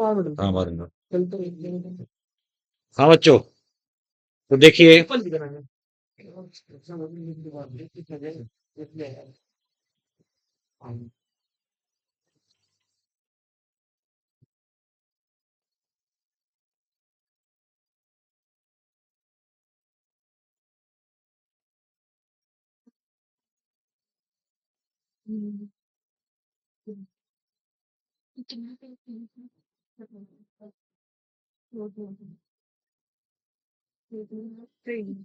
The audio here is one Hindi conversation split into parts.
हाँ बाद में। हाँ बच्चों, तो देखिए,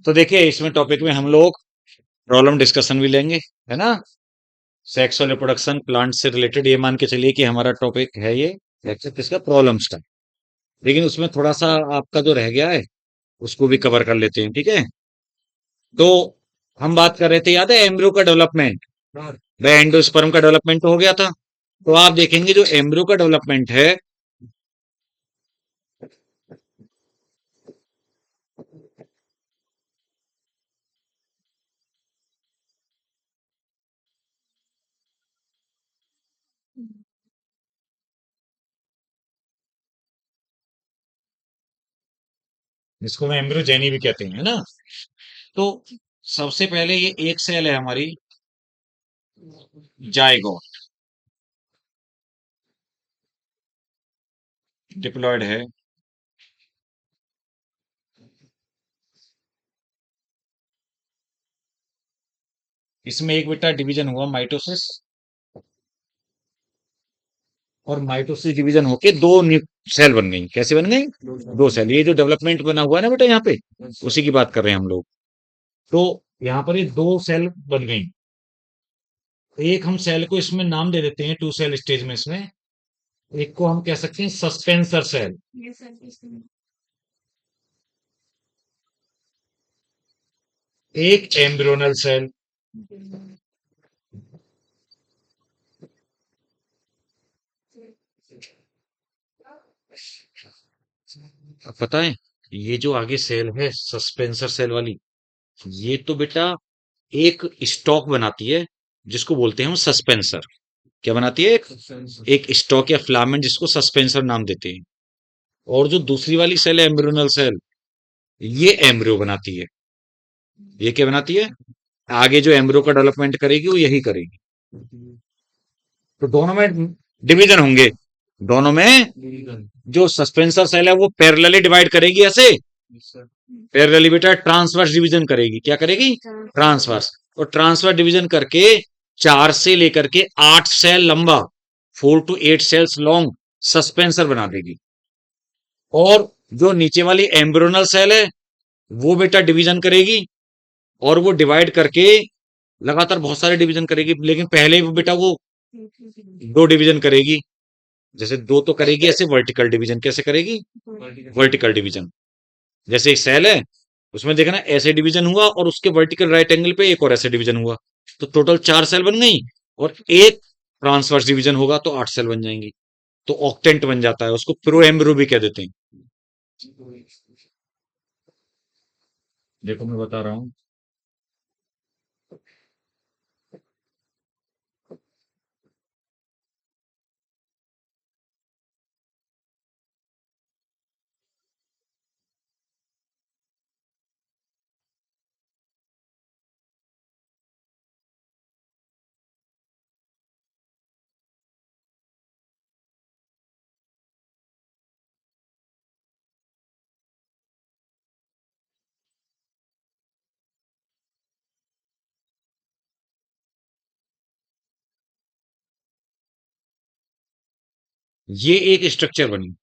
तो देखिए इसमें टॉपिक में हम लोग प्रॉब्लम डिस्कशन भी लेंगे, है ना। सेक्सुअल रिप्रोडक्शन प्लांट से रिलेटेड, ये मान के चलिए कि हमारा टॉपिक है ये इसका प्रॉब्लम्स का। लेकिन उसमें थोड़ा सा आपका जो रह गया है उसको भी कवर कर लेते हैं, ठीक है। तो हम बात कर रहे थे, याद है, एम्ब्रियो का डेवलपमेंट। वह एंडोस्पर्म का डेवलपमेंट तो हो गया था। तो आप देखेंगे जो एम्ब्रियो का डेवलपमेंट है, जिसको हम एम्ब्रियोजेनी भी कहते हैं, है ना। तो सबसे पहले ये एक सेल है हमारी जायगोट, डिप्लॉयड है। इसमें एक बेटा डिवीजन हुआ माइटोसिस, और माइटोसिस डिवीजन होके दो सेल बन गई। कैसे बन गई? दो सेल। ये जो डेवलपमेंट बना हुआ है ना बेटा यहाँ पे, उसी की बात कर रहे हैं हम लोग। तो यहाँ पर ये दो सेल बन गई। एक हम सेल को इसमें नाम दे देते हैं, टू सेल स्टेज में इसमें। एक को हम कह सकते हैं सस्पेंसर सेल, एक एम्ब्रियोनल सेल। अब पता है, ये जो आगे सेल है सस्पेंसर सेल वाली, ये तो बेटा एक स्टॉक बनाती है, जिसको बोलते हैं हम सस्पेंसर। क्या बनाती है? एक स्टॉक या फिलामेंट, जिसको सस्पेंसर नाम देते हैं। और जो दूसरी वाली सेल है एम्ब्रियोनल सेल, ये एम्ब्रियो बनाती है। ये क्या बनाती है? आगे जो एम्ब्रियो का डेवलपमेंट करेगी वो यही करेगी। तो दोनों में डिवीजन होंगे। दोनों में जो सस्पेंसर सेल है वो पैरेलली डिवाइड करेगी ऐसे। पैरेलली बेटा ट्रांसवर्स डिवीजन करेगी। क्या करेगी? ट्रांसवर्स। और ट्रांसवर्स डिवीजन करके 4 से लेकर के 8 सेल लंबा, 4 to 8 सेल्स लॉन्ग सस्पेंसर बना देगी। और जो नीचे वाली एम्ब्रियोनल सेल है, वो बेटा डिवीजन करेगी, और वो डिवाइड करके लगातार बहुत सारे डिवीजन करेगी। लेकिन पहले वो बेटा वो दो डिवीजन करेगी। जैसे दो तो करेगी ऐसे वर्टिकल डिवीजन। कैसे करेगी? Vertical division. जैसे एक सेल है, उसमें देखना ऐसे डिवीजन हुआ, और उसके वर्टिकल राइट एंगल पे एक और ऐसे डिवीजन हुआ। तो टोटल 4 सेल बन गई। और एक ट्रांसवर्स डिवीजन होगा तो 8 सेल बन जाएंगी। तो ऑक्टेंट बन जाता है। उसको प्रो एम्ब्रियो भी कह देते हैं। देखो मैं बता रहा हूँ। ये एक स्ट्रक्चर बनी।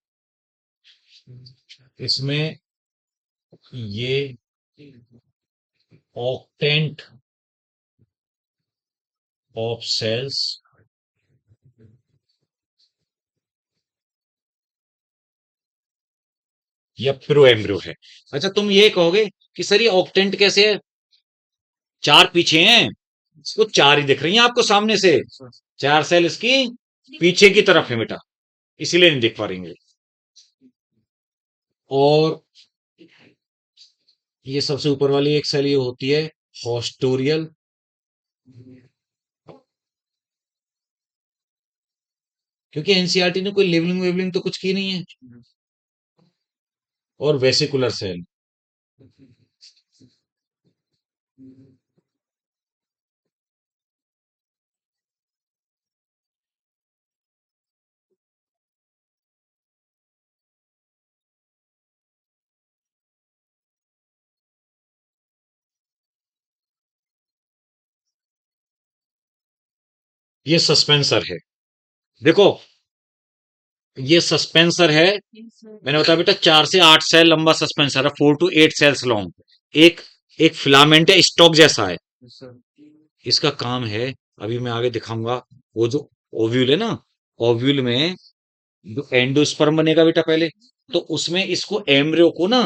इसमें ये ऑक्टेंट ऑफ सेल्स या प्रो एम्ब्रियो है। अच्छा, तुम ये कहोगे कि सर ये ऑक्टेंट कैसे है? 4 पीछे हैं। इसको 4 ही दिख रही हैं आपको सामने से। 4 सेल इसकी पीछे की तरफ है बेटा, इसीलिए नहीं दिख पा रही हैं। और ये सबसे ऊपर वाली एक सेल ये होती है हॉस्टोरियल। क्योंकि एनसीईआरटी ने कोई लेबलिंग वेबलिंग तो कुछ की नहीं है। और वेसिकुलर सेल, ये सस्पेंसर है। देखो, ये सस्पेंसर है। मैंने बताया बेटा 4 से 8 सेल लंबा सस्पेंसर है, 4 to 8 सेल्स लॉन्ग। एक एक फिलामेंट है, स्टॉक जैसा है। इसका काम है, अभी मैं आगे दिखाऊंगा। वो जो ओव्यूल है ना, ओव्यूल में जो एंडोस्पर्म बनेगा बेटा पहले, तो उसमें इसको एम्ब्रियो को ना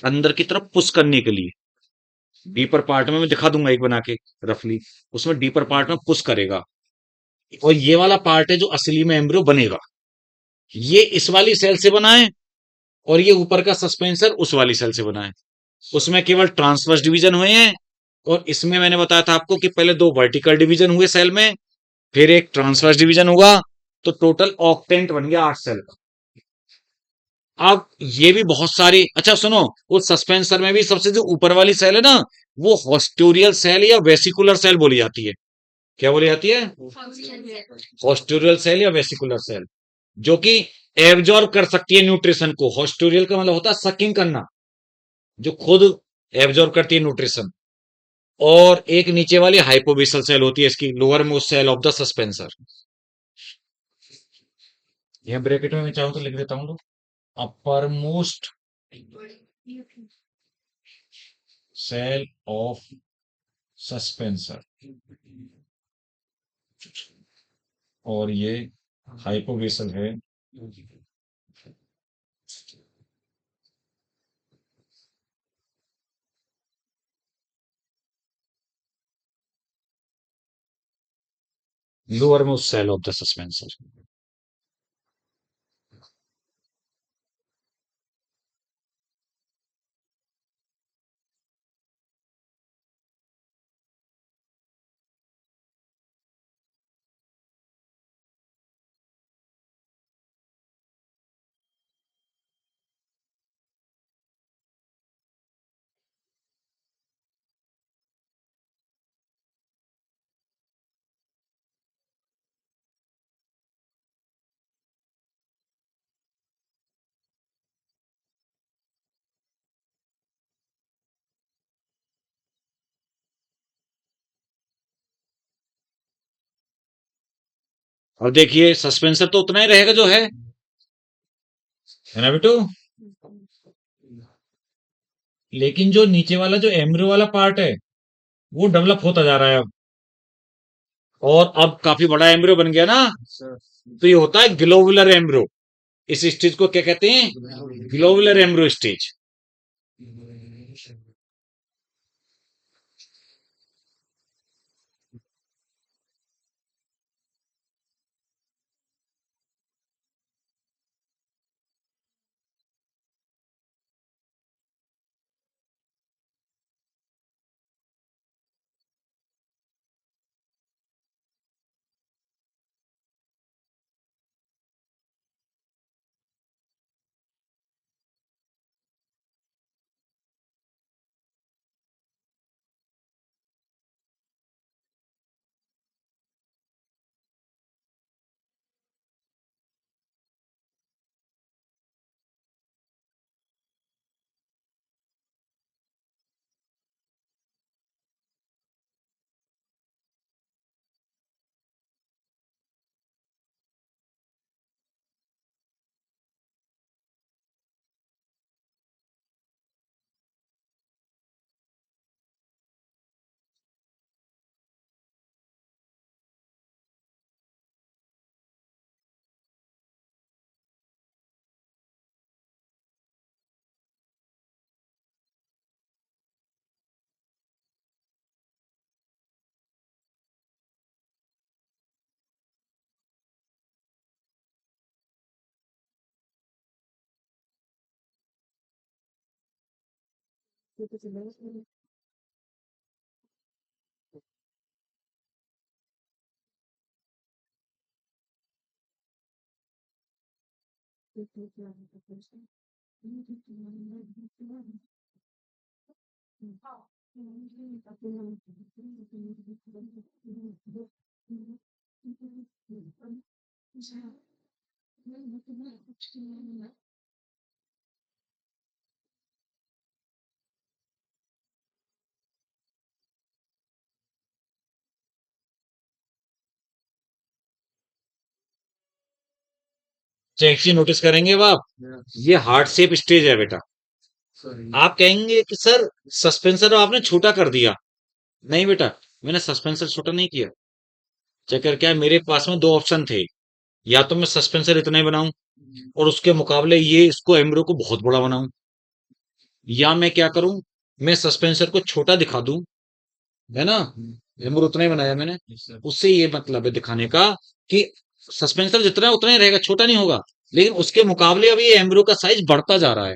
अंदर की तरफ पुश करने के लिए, डीपर पार्ट में मैं दिखा दूंगा एक बना के रफली, उसमें डीपर पार्ट में पुश करेगा। और ये वाला पार्ट है जो असली में एम्ब्रियो बनेगा, ये इस वाली सेल से बना है। और ये ऊपर का सस्पेंसर उस वाली सेल से बना है। उसमें केवल ट्रांसवर्स डिवीजन हुए हैं। और इसमें मैंने बताया था आपको कि पहले 2 वर्टिकल डिवीजन हुए सेल में, फिर एक ट्रांसवर्स डिवीजन हुआ। तो टोटल ऑक्टेंट बन गया 8 सेल का। अब ये भी बहुत सारी, अच्छा सुनो, उस सस्पेंसर में भी सबसे जो ऊपर वाली सेल है ना, वो हॉस्टोरियल सेल या वेसिकुलर सेल बोली जाती है। क्या बोली जाती है? हॉस्टोरियल सेल या वेसिकुलर सेल, जो कि एब्जॉर्ब कर सकती है न्यूट्रिशन को। हॉस्टोरियल का मतलब होता है सकिंग करना, जो खुद एब्जॉर्ब करती है न्यूट्रिशन। और एक नीचे वाली हाइपोबेसल सेल होती है इसकी, lowermost cell of the suspensor. यह ब्रैकेट में मैं चाहूं तो लिख देता हूं, तो uppermost cell of suspensor, और ये हाइपोबेसल है। Lowermost cell of the suspensor. अब देखिए, सस्पेंसर तो उतना ही रहेगा जो है ना बेटू। लेकिन जो नीचे वाला जो एम्ब्रियो वाला पार्ट है, वो डेवलप होता जा रहा है अब। और अब काफी बड़ा एम्ब्रियो बन गया ना, तो ये होता है ग्लोबुलर एम्ब्रियो। इस स्टेज को क्या कहते हैं? Globular embryo stage. एक चीज नोटिस करेंगे अब आप, ये हार्ट शेप स्टेज है बेटा। आप कहेंगे कि सर सस्पेंसर आपने छोटा कर दिया। नहीं बेटा, मैंने सस्पेंसर छोटा नहीं किया। चक्कर क्या है, मेरे पास में दो ऑप्शन थे। या तो मैं सस्पेंसर इतना ही बनाऊं और उसके मुकाबले ये इसको एम्ब्रो को बहुत बड़ा बनाऊं, या मैं क्या करूं, मैं सस्पेंसर को छोटा दिखा दूं, है ना। एम्ब्रो उतना ही बनाया मैंने। उससे ये मतलब है दिखाने का कि सस्पेंसर जितना है उतना ही रहेगा, छोटा नहीं होगा। लेकिन उसके मुकाबले अभी ये एम्ब्रो का साइज बढ़ता जा रहा है,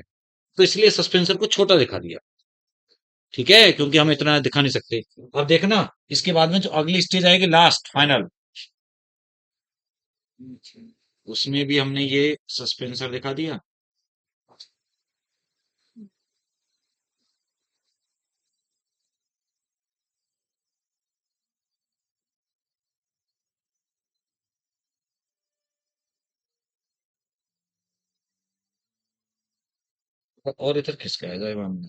तो इसलिए सस्पेंसर को छोटा दिखा दिया। ठीक है, क्योंकि हम इतना दिखा नहीं सकते। अब देखना, इसके बाद में जो अगली स्टेज आएगी लास्ट फाइनल, उसमें भी हमने ये सस्पेंसर दिखा दिया। और इधर खिसकाया जाए हमने।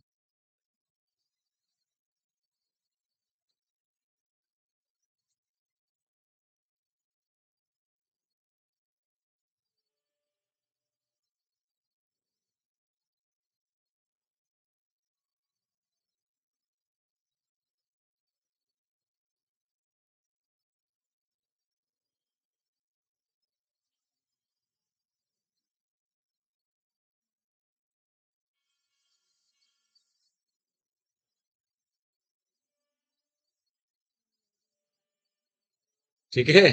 ठीक है।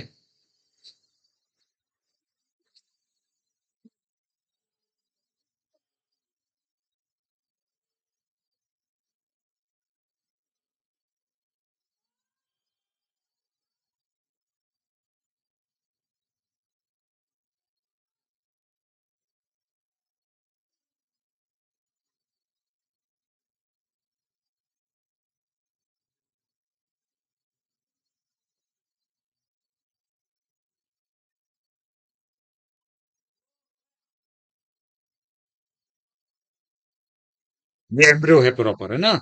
ये एम्ब्रो है प्रॉपर, है ना।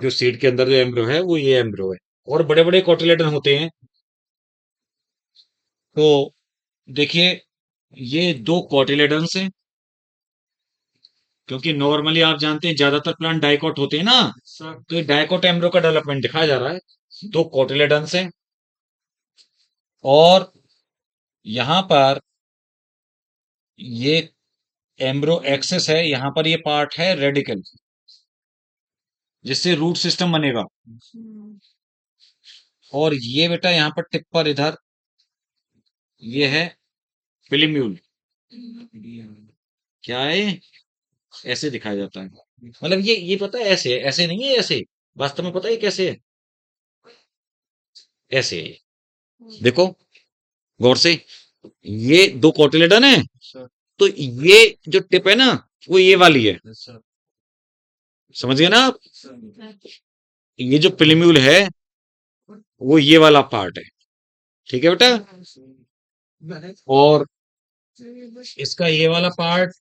जो सीड के अंदर जो एम्ब्रो है वो ये एम्ब्रो है। और बड़े बड़े कोटिलेडन होते हैं। तो देखिए, ये दो कोटिलेडन्स हैं। क्योंकि नॉर्मली आप जानते हैं ज्यादातर प्लांट डाइकोट होते हैं ना, तो ये डाइकोट एम्ब्रो का डेवलपमेंट दिखाया जा रहा है। दो कोटिलेडन्स हैं। और यहाँ पर ये एम्ब्रो एक्सेस है, यहाँ पर ये पार्ट है रेडिकल, जिससे रूट सिस्टम बनेगा। और ये बेटा यहाँ पर टिप पर इधर ये है फिलिम्यूल। क्या है, ऐसे दिखाया जाता है। मतलब ये पता है ऐसे है, ऐसे नहीं है ऐसे। वास्तव में पता है ये कैसे है, ऐसे है ये। देखो गौर से, ये दो कोटिलेडन है। तो ये जो टिप है ना, वो ये वाली है। समझ गए ना आप। ये जो फिलिम्यूल है वो ये वाला पार्ट है। ठीक है बेटा। और इसका ये वाला पार्ट,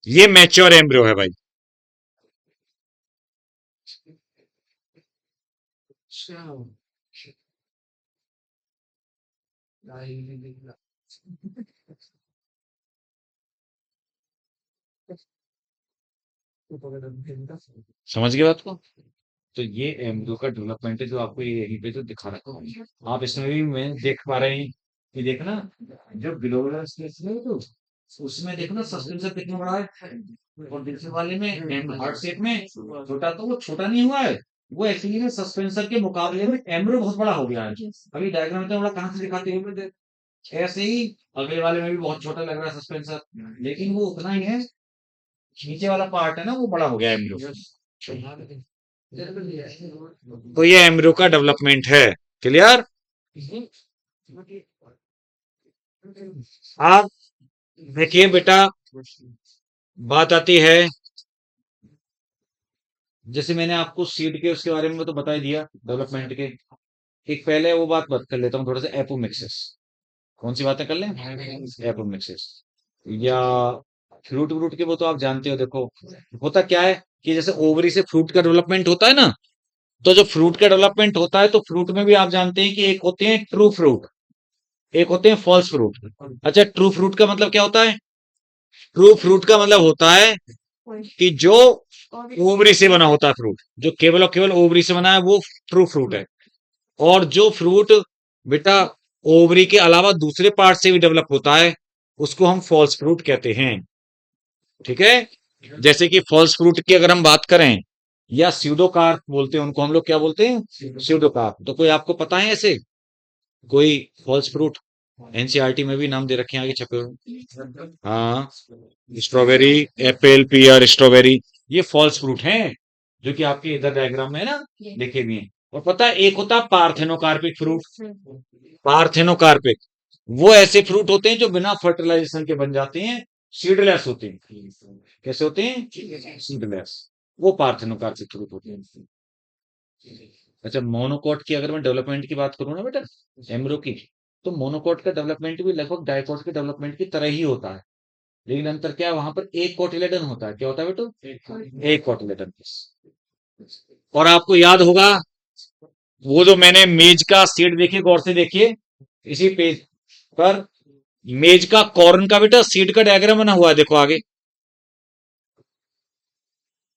ये मैच्योर एम्ब्रियो है भाई। समझ गए बात को। तो ये एम्ब्रियो का डेवलपमेंट है, जो आपको ये यहीं पे जो दिखा रखा हूँ। आप इसमें भी मैं देख पा रहे हैं कि देखना, जो ग्लोबुलर स्पेस है तो उसमें देखना सस्पेंसर कितना बड़ा है, और दूसरे वाले में हार्ट शेप में छोटा, तो वो छोटा नहीं हुआ है। वो एक्चुअली में सस्पेंसर के मुकाबले में एम्ब्रियो बहुत बड़ा हो गया है। अभी डायग्राम इतना बड़ा कहाँ से दिखाते हैं। ऐसे ही अगले वाले में भी बहुत छोटा लग रहा है सस्पेंसर, लेकिन वो उतना ही है, नीचे वाला पार्ट है ना वो बड़ा हो गया एम्ब्रियो। तो ये एम्ब्रियो का डेवलपमेंट है। क्लियर? आप देखिए बेटा, बात आती है, जैसे मैंने आपको सीड के उसके बारे में तो बता ही दिया डेवलपमेंट के। एक पहले वो बात कर लेता हूँ थोड़ा सा, एपोमिक्सिस। कौन सी बातें कर लें? एपोमिक्सिस या फ्रूट व्रूट के, वो तो आप जानते हो। देखो होता क्या है कि जैसे ओवरी से फ्रूट का डेवलपमेंट होता है ना, तो जो फ्रूट का डेवलपमेंट होता है तो फ्रूट में भी आप जानते हैं कि एक होते हैं ट्रू फ्रूट, एक होते हैं फॉल्स फ्रूट। अच्छा, ट्रू फ्रूट का मतलब क्या होता है? ट्रू फ्रूट का मतलब होता है कि जो ओवरी से बना होता है फ्रूट, जो केवल और केवल ओवरी से बना है, वो ट्रू फ्रूट है। और जो फ्रूट बेटा ओवरी के अलावा दूसरे पार्ट से भी डेवलप होता है, उसको हम फॉल्स फ्रूट कहते हैं। ठीक है? जैसे कि फॉल्स फ्रूट की अगर हम बात करें, या स्यूडोकार्प बोलते हैं उनको, हम लोग क्या बोलते हैं? स्यूडोकार्प। तो कोई आपको पता है ऐसे कोई फॉल्स फ्रूट? एनसीईआरटी में भी नाम दे रखे हैं आगे छपे हुए। हाँ, स्ट्रॉबेरी, एप्पल, पियर, स्ट्रॉबेरी, ये फॉल्स फ्रूट हैं, जो कि आपके इधर डायग्राम में है ना, लिखे भी हैं। और पता है एक होता है पार्थेनोकार्पिक फ्रूट। पार्थेनोकार्पिक, वो ऐसे फ्रूट होते हैं जो बिना फर्टिलाइजेशन के बन जाते हैं, सीडलेस होते हैं। कैसे होते हैं? सीडलेस। वो पार्थेनोकार्पिक फ्रूट होते हैं। अच्छा, मोनोकॉट की अगर मैं डेवलपमेंट की बात करूं ना बेटा, एमरो की, तो मोनोकॉट का डेवलपमेंट भी लगभग डाइकॉट के डेवलपमेंट की तरह ही होता है। लेकिन अंतर क्या है, वहां पर एक कोटिलेडन होता है। क्या होता है बेटो? एक कोटिलेडन। और आपको याद होगा, वो जो मैंने मेज का सीड, देखिए गौर से देखिए, इसी पेज पर मेज का कॉर्न का बेटा सीड का डायग्राम बना हुआ है, देखो आगे।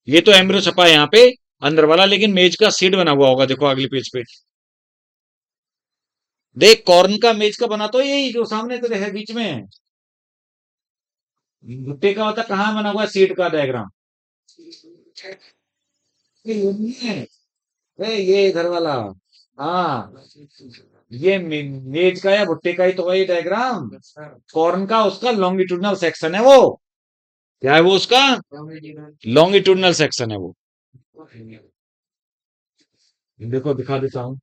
ये तो एम्ब्रियो छपा है यहाँ पे अंदर वाला, लेकिन मेज का सीड बना हुआ होगा, देखो अगले पेज पे। देख, कॉर्न का मेज का बना तो यही जो सामने तेरे है बीच में। भुट्टे का होता कहाँ बना हुआ है सीड का डायग्राम? ये इधर वाला। हाँ, ये मेज का या भुट्टे का ही तो वही डायग्राम। कॉर्न का उसका लॉन्गिट्यूडनल सेक्शन है वो। क्या है वो उसका? लॉन्गिट्यूडनल सेक्शन है वो। देखो दिखा देता हूँ।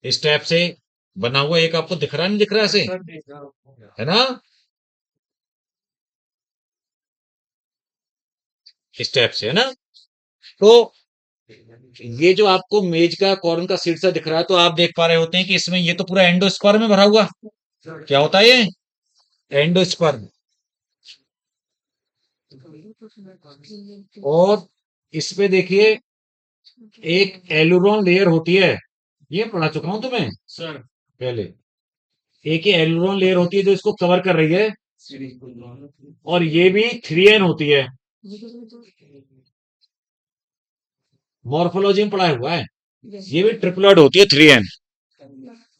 इस टाइप से बना हुआ एक आपको दिख रहा, नहीं दिख रहा ऐसे? है ना? इस टाइप से है ना? तो ये जो आपको मेज का कॉर्न का सीड सा दिख रहा है, तो आप देख पा रहे होते हैं कि इसमें ये तो पूरा एंडोस्पर्म में भरा हुआ। क्या होता है ये? एंडोस्पर्म। और इस पे देखिए एक एलुरोन लेयर होती है, ये पढ़ा चुका हूं तुम्हें सर पहले। एक ये एलुरोन लेयर होती है जो इसको कवर कर रही है, और ये भी 3N होती है। मॉर्फोलॉजी में पढ़ा हुआ है, ये भी ट्रिपलेट होती है 3N।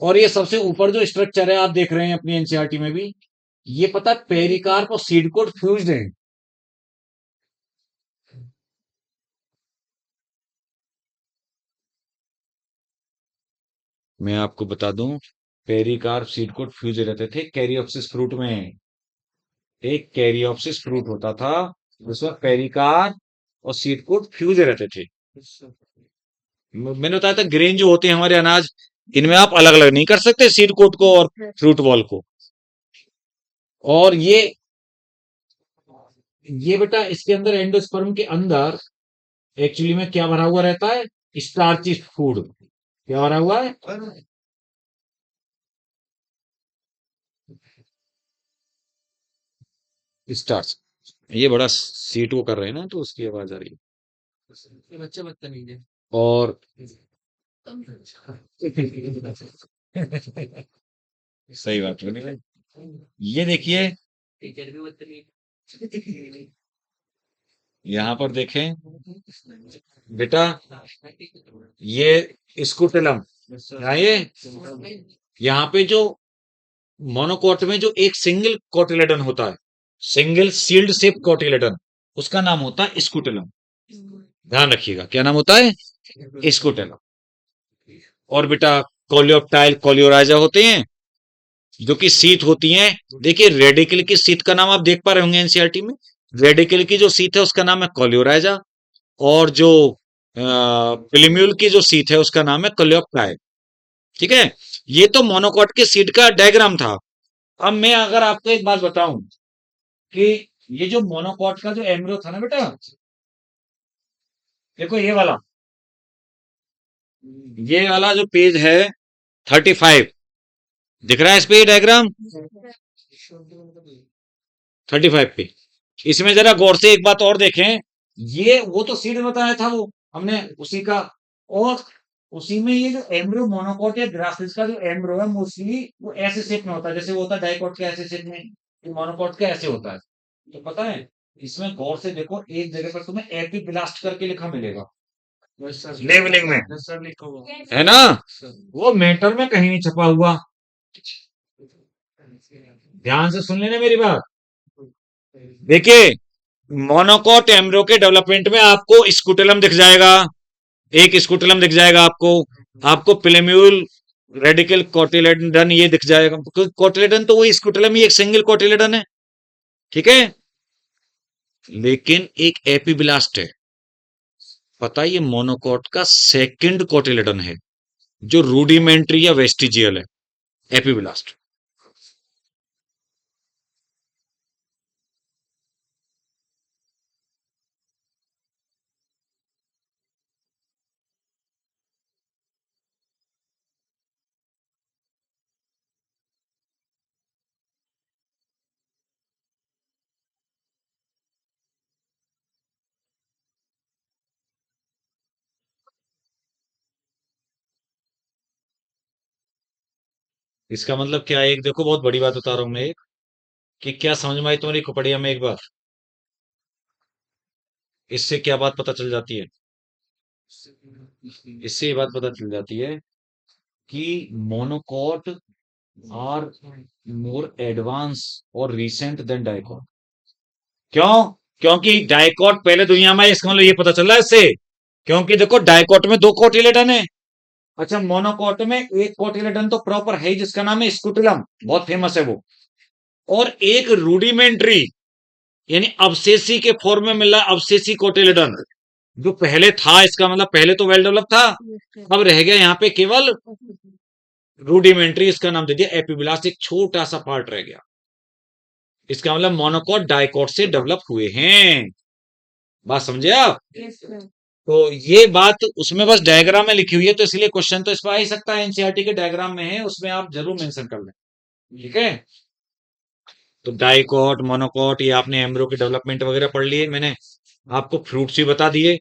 और ये सबसे ऊपर जो स्ट्रक्चर है आप देख रहे हैं अपनी एनसीईआरटी में भी, ये पता है पेरिकार्प और सीड कोट फ्यूज्ड है। मैं आपको बता दूं, पेरिकार्प सीड कोट फ्यूज रहते थे कैरियोप्सिस फ्रूट में। एक कैरियोप्सिस फ्रूट होता था, उसमें पेरिकार्प और सीड कोट फ्यूज रहते थे। मैंने बताया था ग्रेन जो होते हैं हमारे अनाज, इनमें आप अलग अलग नहीं कर सकते सीड कोट को और फ्रूट बॉल को। और ये बेटा इसके अंदर एंडोस्पर्म के अंदर एक्चुअली में क्या भरा हुआ रहता है? Starchy food. क्या भरा हुआ है? स्टार्च। ये बड़ा सीट वो कर रहे हैं ना, तो उसकी आवाज आ रही है। ये बच्चे बदतमीज है। और सही बात बोली भाई। ये देखिए, टीचर भी बदतमीज। यहाँ पर देखें बेटा, ये स्कूटेलम, यहाँ यहाँ पे जो मोनोकोट में जो एक सिंगल कोटिलेडन होता है, सिंगल सील्ड शिप कोटिलेडन, उसका नाम होता है स्कूटेलम। ध्यान रखिएगा, क्या नाम होता है? स्कूटेलम। और बेटा कोलियोप्टाइल कोलियोराइजा होते हैं, जो कि शीत होती हैं। देखिए रेडिकल की शीत का नाम आप देख पा रहे होंगे एनसीईआरटी में। रेडिकल की जो शीत है उसका नाम है कोलियोराइजा, और जो प्लेम्यूल की जो शीत है उसका नाम है कोलियोप्टाइल। ठीक है, ये तो मोनोकॉट के शीट का डायग्राम था। अब मैं अगर आपको एक बात बताऊं कि ये जो मोनोकॉट का जो एम्ब्रियो था ना बेटा, देखो ये वाला जो पेज है 35, दिख रहा है इस पे डायग्राम 35 पे। इसमें जरा गौर से एक बात और देखें, ये वो तो सीड बताया था वो हमने उसी का, और उसी में ये जो एम्ब्रियो मोनोकॉट या ग्रासिस का जो एम्ब्रियो है मोस्टली वो ऐसे शेप में होता है, जैसे वो होता है डाइकॉट के ऐसे शेप में, मोनोकॉट का ऐसे होता है। तो पता है, इसमें गौर से देखो एक जगह पर तुम्हें एपीब्लास्ट करके लिखा मिलेगा लेवलिंग में, है ना? वो मेटल में कहीं नहीं छपा हुआ। ध्यान से सुन लेना मेरी बात। देखिए मोनोकॉट एम्ब्रियो के डेवलपमेंट में आपको स्कूटेलम दिख जाएगा, एक स्कूटेलम दिख जाएगा आपको। आपको प्लेम्यूल रेडिकल कोटिलेडन ये दिख जाएगा, क्योंकि कोटिलेडन तो वही स्कूटेलम ही एक सिंगल कोटिलेडन है। ठीक है, लेकिन एक एपीब्लास्ट है, पता है ये मोनोकॉट का सेकंड कोटिलेडन है, जो रूडिमेंट्री या वेस्टिजियल है, एपीब्लास्ट। इसका मतलब क्या है? एक देखो बहुत बड़ी बात बता रहा हूं मैं एक, कि क्या समझ में आई तुम्हारी खोपड़िया में एक बार? इससे क्या बात पता चल जाती है? इससे ये बात पता चल जाती है कि मोनोकॉट आर मोर एडवांस और रिसेंट देन डाइकॉट। क्यों? क्योंकि डाइकॉट पहले दुनिया में, इसका मतलब ये पता चल रहा है इससे, क्योंकि देखो डाइकॉट में दो कोटिलेडन है। अच्छा मोनोकॉट में एक कोटिलेडन तो प्रॉपर है ही, जिसका नाम है स्कूटिलम, बहुत फेमस है वो। और एक रूडिमेंट्री यानी अवशेषी के फॉर्म में मिला अवशेषी कोटिलेडन, जो पहले था, इसका मतलब पहले तो वेल डेवलप था, अब रह गया यहाँ पे केवल रूडिमेंट्री, इसका नाम दे दिया एपीब्लास्ट, एक छोटा सा पार्ट रह गया। इसका मतलब मोनोकॉट डाइकॉट से डेवलप हुए हैं। बात समझे आप? तो ये बात उसमें बस डायग्राम में लिखी हुई है, तो इसलिए क्वेश्चन तो इस पर आ ही सकता है, एनसीईआरटी के डायग्राम में है, उसमें आप जरूर मेंशन कर लें। ठीक है, तो डाइकॉट मोनोकॉट ये आपने एम्ब्रियो के डेवलपमेंट वगैरह पढ़ लिए, मैंने आपको फ्रूट्स भी बता दिए।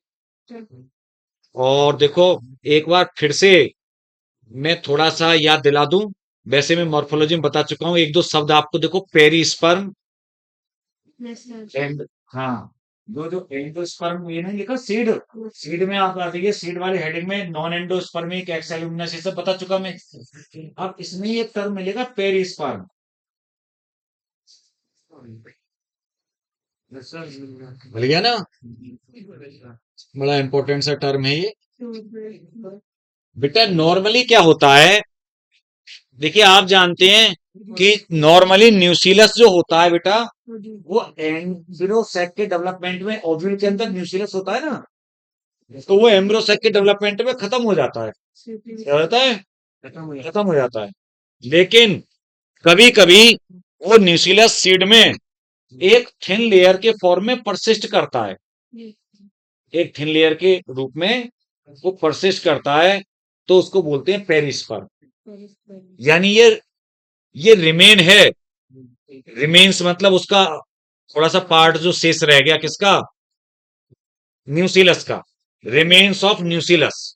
और देखो एक बार फिर से मैं थोड़ा सा याद दिला दूं, वैसे मैं मॉर्फोलॉजी में बता चुका हूं, एक दो शब्द आपको देखो, पेरिस्पर्म एंड, हाँ, जो एंडोस्पर्म, ये नहीं लिखा सीड, सीड में आप आ जाइए, सीड वाले हेडिंग में नॉन एंडोस्पर्मिक एक्सेल्यूमिनस ये सब बता चुका मैं। अब इसमें ये टर्म मिलेगा पेरिस्पर्म। मिल गया ना? बड़ा इंपॉर्टेंट सा टर्म है ये। बेटा नॉर्मली क्या होता है, देखिए आप जानते हैं कि नॉर्मली न्यूसीलस जो होता है बेटा, वो एम्ब्रियोसेक के डेवलपमेंट में, ओव्यूल के अंदर न्यूसीलस होता है ना, तो वो एम्ब्रियोसेक के डेवलपमेंट में खत्म हो जाता है। क्या होता है? खत्म हो जाता है। लेकिन कभी कभी वो न्यूसीलस सीड में एक थिन लेयर के फॉर्म में परसिस्ट करता है, एक थिन लेयर के रूप में वो परसिस्ट करता है, तो उसको बोलते हैं पेरिस्पर्म। यानी ये रिमेन है, रिमेन्स मतलब उसका थोड़ा सा पार्ट जो शेष रह गया, किसका? न्यूसीलस का, रिमेन्स ऑफ न्यूसीलस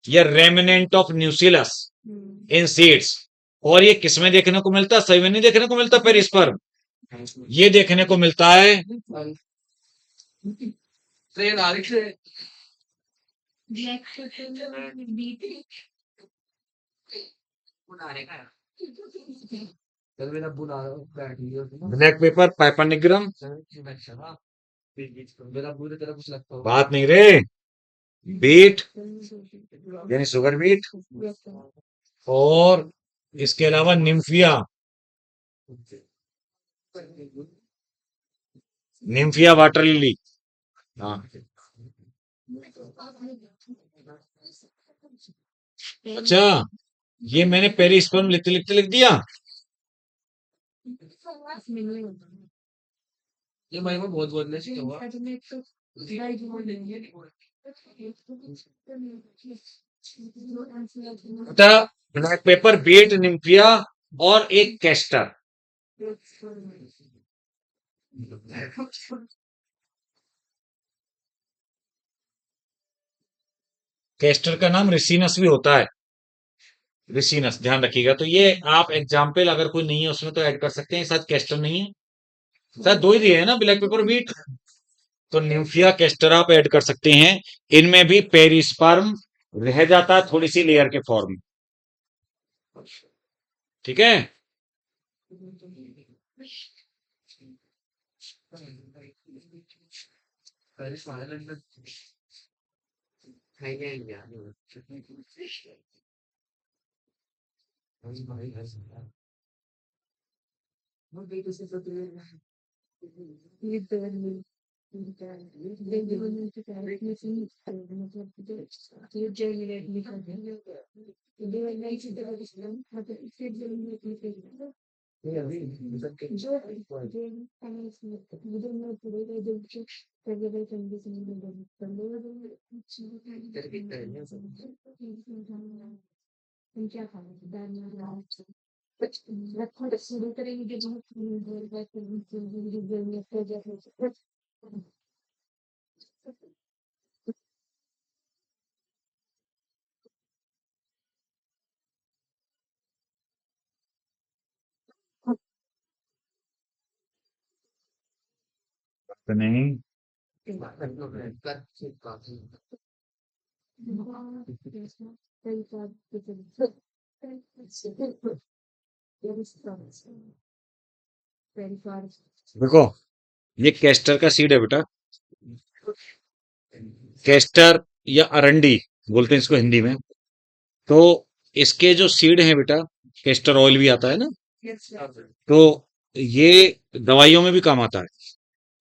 या रेमिनेंट ऑफ न्यूसीलस इन सीड्स। और ये किसमें देखने को मिलता है? सही में नहीं देखने को मिलता पेरिस्पर्म, ये देखने को मिलता है ब्लैक पेपर पाइपरनिग्रम, बात नहीं रे। बीट यानी शुगर बीट, और इसके अलावा निम्फिया, निम्फिया वाटर लिली। हाँ। अच्छा, ये मैंने पेरिस्पर्म लिखते लिखते लिख दिया। अच्छा, ब्लैक पेपर, बीट, निम्फिया और एक कैस्टर। कैस्टर का नाम रिसिनस भी होता है। रिसिनस ध्यान रखिएगा। तो ये आप एग्जाम्पल अगर कोई नहीं है उसमें तो ऐड कर सकते हैं, शायद कैस्टर नहीं है, शायद दो ही दिए है ना, ब्लैक पेपर बीट। तो निम्फिया कैस्टर आप ऐड कर सकते हैं। इनमें भी पेरिस्पर्म रह जाता है थोड़ी सी लेयर के फॉर्म में। ठीक है। तो नहीं। देखो, ये कैस्टर का सीड है बेटा। कैस्टर या अरंडी बोलते हैं इसको हिंदी में। तो इसके जो सीड हैं बेटा, कैस्टर ऑयल भी आता है ना, तो ये दवाइयों में भी काम आता है।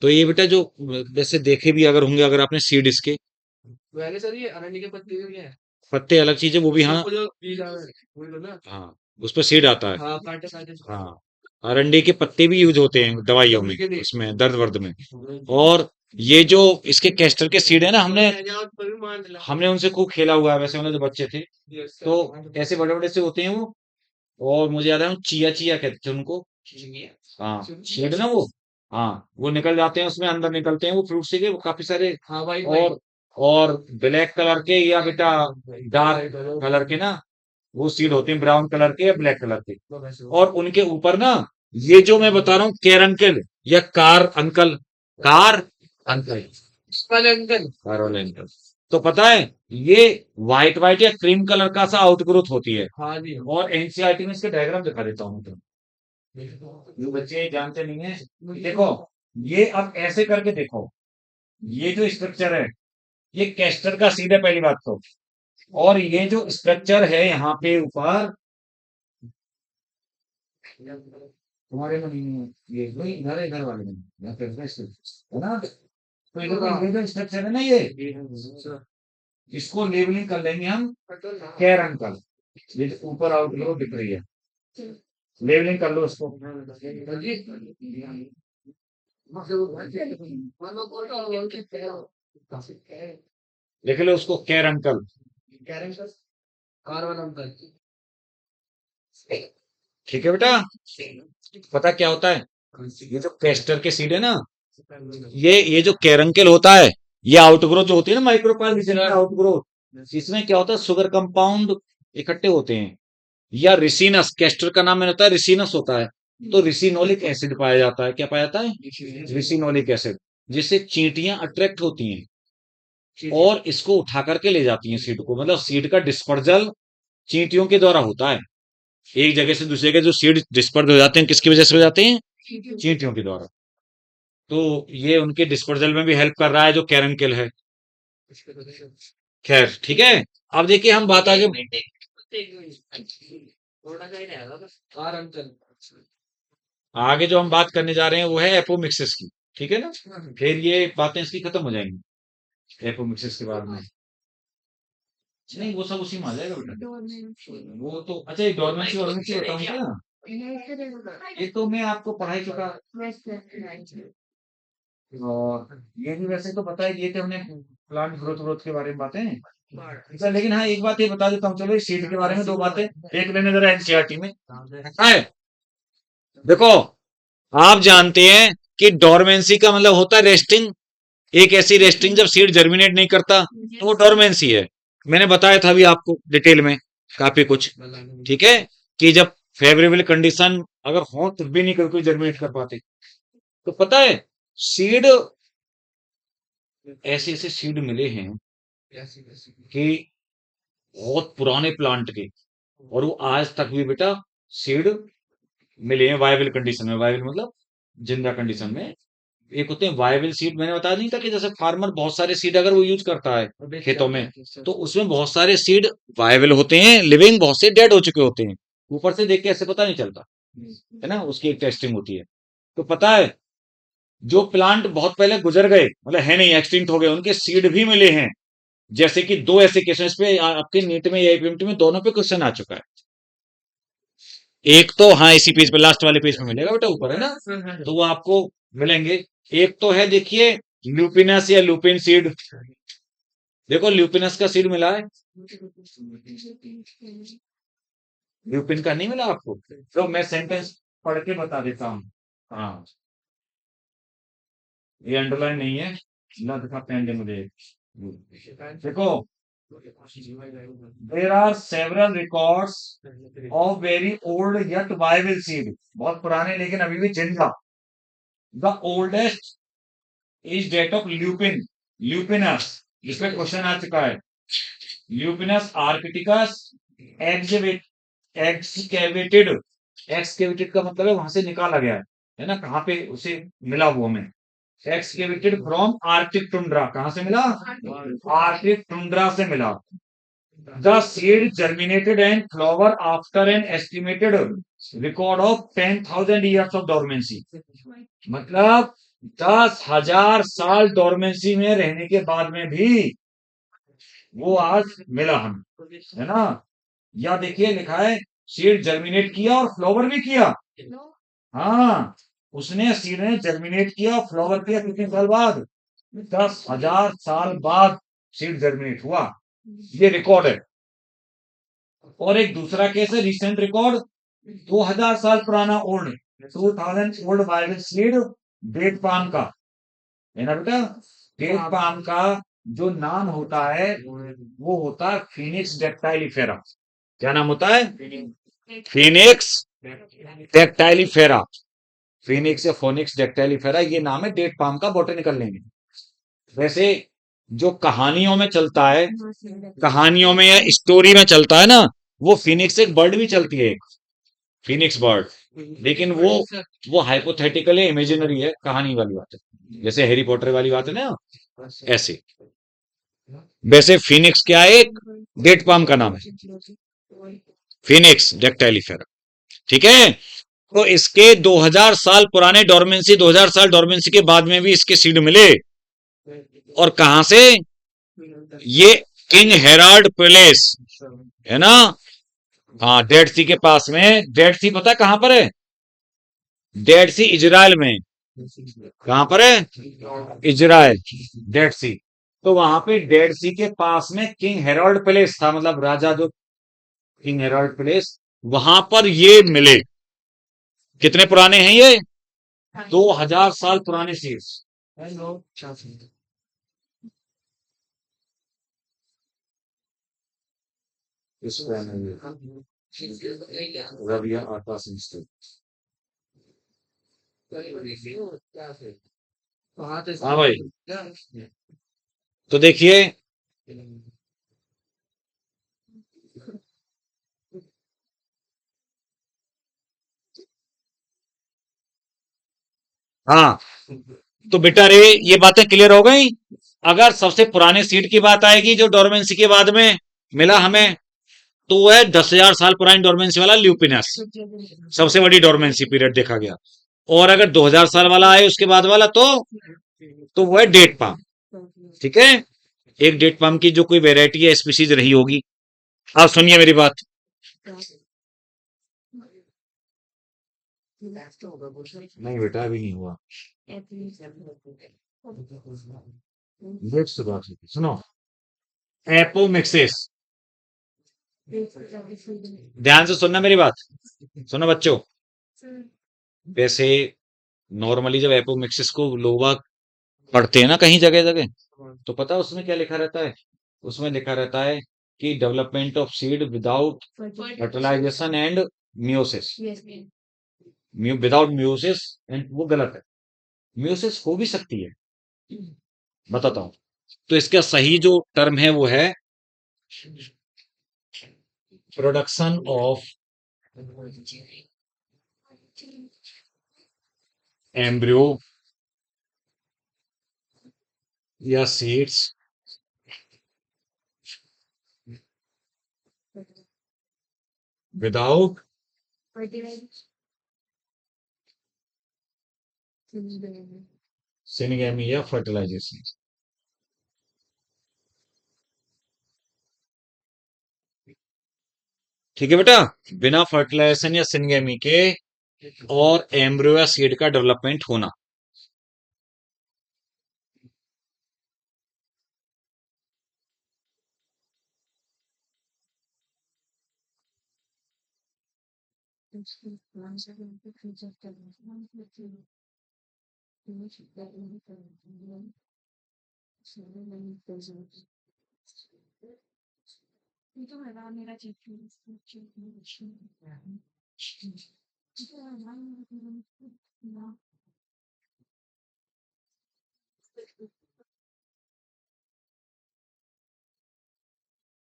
तो ये बेटा जो वैसे देखे भी अगर होंगे अगर आपने सीड इसके, पत्ते अलग चीज है वो भी। हाँ, हाँ, उस पर सीड आता है। हाँ, अरंडी के पत्ते भी यूज होते हैं दवाइयों में, इसमें दर्द वर्द में। और ये जो इसके कैस्टर के सीड है ना, हमने हमने उनसे खूब खेला हुआ है वैसे, उन्हें जो बच्चे थे। तो ऐसे बड़े बड़े से होते हैं वो। और मुझे याद है वो चिया चिया कहते थे उनको। हाँ, सीड ना वो। हाँ, वो निकल जाते हैं उसमें, अंदर निकलते हैं वो फ्रूट से के, वो काफी सारे। और ब्लैक कलर के या बेटा डार्क कलर के ना, वो सीड होते हैं ब्राउन कलर के या ब्लैक कलर के। और उनके ऊपर ना, ये जो मैं बता रहा हूँ केरंकल या car uncle, car uncle, car वाले अंकल, तो पता है ये व्हाइट व्हाइट या क्रीम कलर का सा आउटग्रोथ होती है। और एनसीईआरटी में इसके डायग्राम दिखा देता हूँ तो जो बच्चे जानते नहीं है, देखो, ये अब ऐसे करके देखो, ये जो स्ट्रक्चर है ये कैस्टर का सीड है पहली बात तो। और ये जो स्ट्रक्चर है यहाँ पे ऊपर, तुम्हारे में नहीं है, ये वही घर है, घर वाले में यहाँ पे है ना। तो ये जो स्ट्रक्चर है ना, ये इसको लेबलिंग कर लेंगे हम कैर अंकल। ये जो ऊपर आउटग्रो दिख रही है, लेबलिंग कर लो उसको। लिख लो उसको कैर अंकल। ठीक है बेटा। पता क्या होता है, ये जो कैस्टर के सीड है ना, ये जो कैरंकेल होता है, ये आउटग्रोथ जो होती है ना, माइक्रोपाइल आउटग्रोथ, इसमें क्या होता है, शुगर कंपाउंड इकट्ठे होते हैं। या रिसिनस, कैस्टर का नाम मैंने होता है रिसिनस होता है। तो रिसिनोलिक एसिड पाया जाता है। क्या पाया जाता है? रिसिनोलिक एसिड, जिससे चींटियां अट्रैक्ट होती हैं और इसको उठा करके ले जाती हैं सीड को। मतलब सीड का डिस्पर्जल चींटियों के द्वारा होता है। एक जगह से दूसरी जगह जो सीड डिस्पर्ज हो जाते हैं किसकी वजह से हो जाते हैं? चींटियों के द्वारा। तो ये उनके डिस्पोजल में भी हेल्प कर रहा है जो कैरनकिल है। खैर ठीक है। अब देखिए हम बात आगे आगे जो हम बात करने जा रहे हैं वो है एपोमिक्सिस की। ठीक है ना, फिर ये बातें इसकी खत्म हो जाएंगी एपोमिक्सिस के बारे में। नहीं वो सब उसी में आ जाएगा बेटा। वो तो अच्छा, ये डोरमेंसी वोरमेंसी बताऊं क्या? ये तो मैं आपको पढ़ाई चुका। और ये भी वैसे तो पता है, ये थे हमने प्लांट ग्रोथ ग्रोथ के बारे में बातें। अच्छा लेकिन हाँ एक बात ये बता देता हूँ, चलो इस सीड के बारे में दो बातें देख लेने जरा एनसीईआरटी में है। देखो, आप जानते हैं कि डोरमेंसी का मतलब होता है रेस्टिंग। एक ऐसी रेस्टिंग जब सीड जर्मिनेट नहीं करता तो वो डोरमेंसी है। मैंने बताया था अभी आपको डिटेल में काफी कुछ। ठीक है, कि जब फेवरेबल कंडीशन अगर हो तब भी नहीं कर कोई जर्मिनेट कर पाते। तो पता है सीड, ऐसे ऐसे सीड मिले हैं कि बहुत पुराने प्लांट के, और वो आज तक भी बेटा सीड मिले हैं वायबल कंडीशन में। वायबल मतलब जिंदा कंडीशन में। एक होते हैं वायबल सीड, मैंने बताया नहीं था कि जैसे फार्मर बहुत सारे सीड अगर वो यूज करता है खेतों में, तो उसमें बहुत सारे सीड वायबल होते हैं लिविंग, बहुत से डेड हो चुके होते हैं। ऊपर से देख के ऐसे पता नहीं चलता है ना, उसकी एक टेस्टिंग होती है। तो पता है जो प्लांट बहुत पहले गुजर गए, मतलब है नहीं, एक्सटिंक्ट हो गए, उनके सीड भी मिले हैं। जैसे कि दो ऐसे केसेस पे आपके नीट में या आईपीएमटी में दोनों पे क्वेश्चन आ चुका है। एक तो हाँ इसी पेज पे लास्ट वाले पेज पे मिलेगा बेटा, ऊपर है ना, तो वो आपको मिलेंगे। एक तो है देखिए ल्यूपिनस या लुपिन सीड। देखो ल्यूपिनस का सीड मिला है, ल्यूपिन का नहीं मिला आपको। तो मैं सेंटेंस पढ़ के बता देता हूँ। हाँ, ये अंडरलाइन नहीं है ना, दिखा पेन दे मुझे। देखो, there are several records of very old yet viable seed, बहुत पुराने लेकिन अभी भी जिंदा। The oldest is that of lupin, lupinus, इसमें क्वेश्चन आ चुका है। Lupinus arcticus excavated, excavated, excavated का मतलब है वहां से निकाला गया है ना, कहाँ पे उसे मिला वो हमें। एक्सकेवेटेड फ्रॉम आर्टिक टुंड्रा, कहां से मिला? आर्टिक टुंड्रा से मिला। The seed germinated and flower after an estimated record of 10,000 years of dormancy, मतलब 10,000 साल डोरमेंसी में रहने के बाद में भी वो आज मिला हमें, है ना। या देखिए लिखा है सीड जर्मिनेट किया और फ्लावर भी किया। हाँ, उसने सीड ने जर्मिनेट किया और फ्लावर किया कितने साल बाद? 10,000 साल बाद सीड जर्मिनेट हुआ, ये रिकॉर्ड है। और एक दूसरा केस है रिसेंट रिकॉर्ड, 2,000 साल पुराना old, 2000 old viable seed date palm का, है ना बेटा। डेट पाम का जो नाम होता है वो होता है फिनिक्स डेक्टाइलिफेरा। क्या नाम होता है? फिनिक्स डेक्टाइलिफेरा। फिनिक्स या फोनिक्स डेक्टाइलिफेरा ये नाम है डेट पाम का बॉटनिकल नेम। वैसे जो कहानियों में चलता है, कहानियों में या स्टोरी में चलता है ना, वो फिनिक्स एक बर्ड भी चलती है, एक फिनिक्स बर्ड। लेकिन वो हाइपोथेटिकल है, इमेजिनरी है, कहानी वाली बात है, जैसे हैरी पॉटर वाली बात है ना, ऐसे। वैसे फिनिक्स क्या है? एक डेट पाम का नाम है, फिनिक्स डेक्टाइलिफेरा। ठीक है, तो इसके 2000 साल पुराने डोरमेंसी, 2000 साल डोरमेंसी के बाद में भी इसके सीड मिले। और कहां से? ये किंग हेराल्ड पैलेस, है ना। हाँ, डेड सी के पास में। डेड सी पता है कहां पर है? डेड सी इजराइल में। कहां पर है? इजराइल, डेड सी। तो वहां पे डेड सी के पास में किंग हेराल्ड पैलेस था, मतलब राजा जो किंग हेराल्ड पैलेस, वहां पर ये मिले। कितने पुराने हैं ये? 2,000 साल पुराने सीड्स। रबिया आटा सिंह। हाँ भाई, तो देखिए, हाँ तो बेटा रे, ये बातें क्लियर हो गई। अगर सबसे पुराने सीड की बात आएगी जो डोरमेंसी के बाद में मिला हमें, तो वो है 10,000 साल पुरानी डोरमेंसी वाला ल्यूपिनस। सबसे बड़ी डोरमेंसी पीरियड देखा गया। और अगर 2,000 साल वाला आए उसके बाद वाला, तो वो है डेट पाम। ठीक है। एक डेट पाम की जो कोई वेराइटी या स्पीसीज रही होगी। आप सुनिए मेरी बात। नहीं बेटा, अभी नहीं हुआ। लेट से बात होगी, सुनो। एपोमिक्सिस। ध्यान से सुनना मेरी बात। सुनो बच्चों। वैसे नॉर्मली जब एपोमिक्सिस को लोग बाग पढ़ते हैं ना कहीं जगह जगह, तो पता है उसमें क्या लिखा रहता है? उसमें लिखा रहता है कि development of seed without fertilisation and meiosis. Without meiosis and वो गलत है। म्यूसिस हो भी सकती है, बताता हूं। तो इसका सही जो टर्म है वो है प्रोडक्शन ऑफ एम्ब्रियो या सीड्स विदाउट सिनगेमी या फर्टिलाइजेशन। ठीक है बेटा। बिना फर्टिलाइजेशन या सिनगेमी के और एम्ब्रियो या सीड का डेवलपमेंट होना।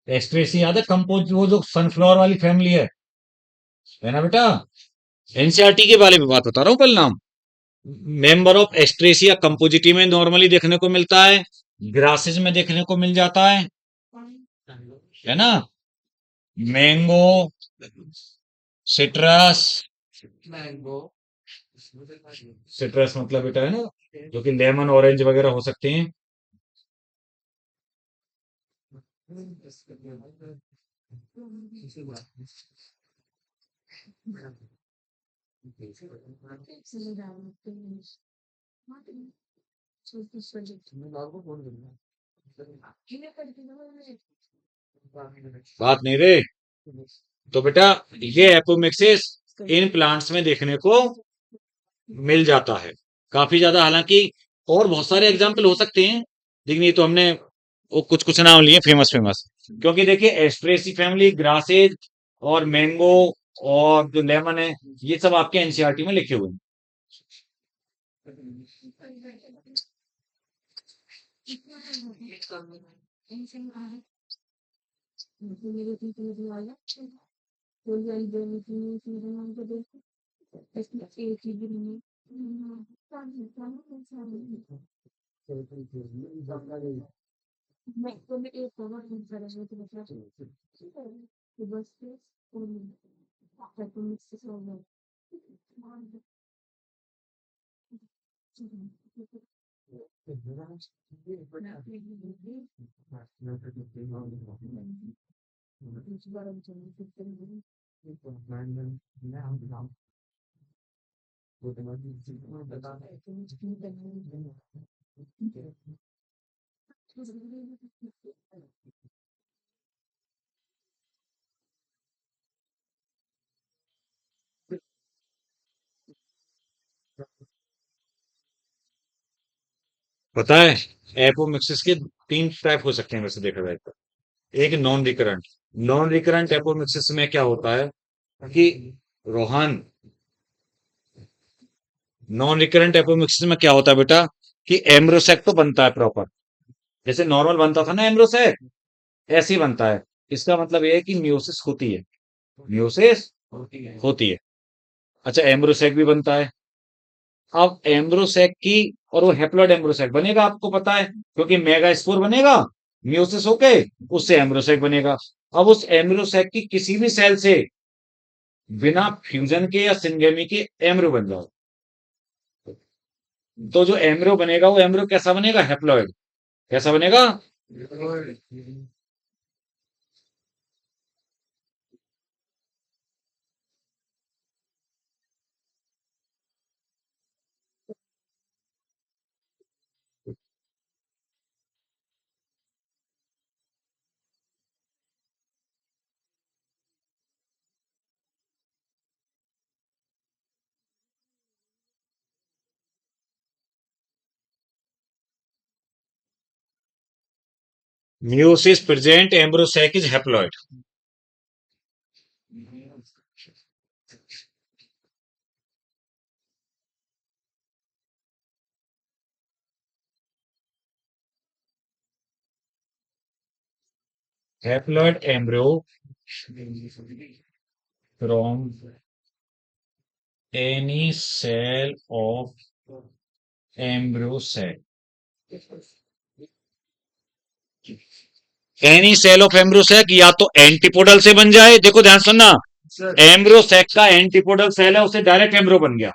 एस्ट्रेसी याद है? कंपोज, वो जो सनफ्लावर वाली फैमिली है ना बेटा? एनसीईआरटी के बारे में बात बता रहा हूँ पहले नाम। मेंबर ऑफ एस्ट्रेसिया कंपोजिटी में नॉर्मली देखने को मिलता है, ग्रासेस में देखने को मिल जाता है ना? Mango, citrus. सिट्रस मतलब बेटा है ना, जो कि लेमन ऑरेंज वगैरह हो सकते हैं। बात नहीं रे। तो बेटा ये एपोमिक्सिस इन प्लांट्स में देखने को मिल जाता है काफी ज्यादा। हालांकि और बहुत सारे एग्जाम्पल हो सकते हैं, लेकिन ये तो हमने वो कुछ कुछ नाम लिए फेमस फेमस। क्योंकि देखिए एस्ट्रेसी फैमिली, ग्रासेज और मैंगो और जो लेमन है, ये सब आपके एनसीईआरटी में लिखे हुए हैं। पता है एपोमिक्सिस के तीन टाइप हो सकते हैं वैसे देखा जाए तो। एक non recurrent. Non recurrent apomixis में क्या होता है कि रोहन, नॉन रिकरेंट एपोमिक्सिस में क्या होता है बेटा कि एम्ब्रोसेक तो बनता है प्रॉपर, जैसे नॉर्मल बनता था ना एम्ब्रोसेक, ऐसे ही बनता है। इसका मतलब यह है कि मियोसिस होती है। मियोसिस होती है। अच्छा, एम्ब्रोसेक भी बनता है। अब एम्ब्रोसैक की और वो हैप्लॉइड एम्ब्रोसैक बनेगा, आपको पता है, क्योंकि मेगा स्पोर बनेगा मियोसिस होके, उससे एम्ब्रोसैक बनेगा। अब उस एम्ब्रोसैक की किसी भी सेल से बिना फ्यूजन के या सिंगेमी के एम्ब्रो बन जाओ, तो जो एम्ब्रो बनेगा वो एम्ब्रो कैसा बनेगा? हैप्लॉइड। कैसा बनेगा? Meiosis present, embryosac is haploid. Haploid embryo from any cell of embryo sac. Any cell of embryo sac या तो एंटीपोडल से बन जाए, देखो ध्यान सुनना, एम्ब्रोसैक का एंटीपोडल सेल है, उससे डायरेक्ट एम्ब्रो बन गया।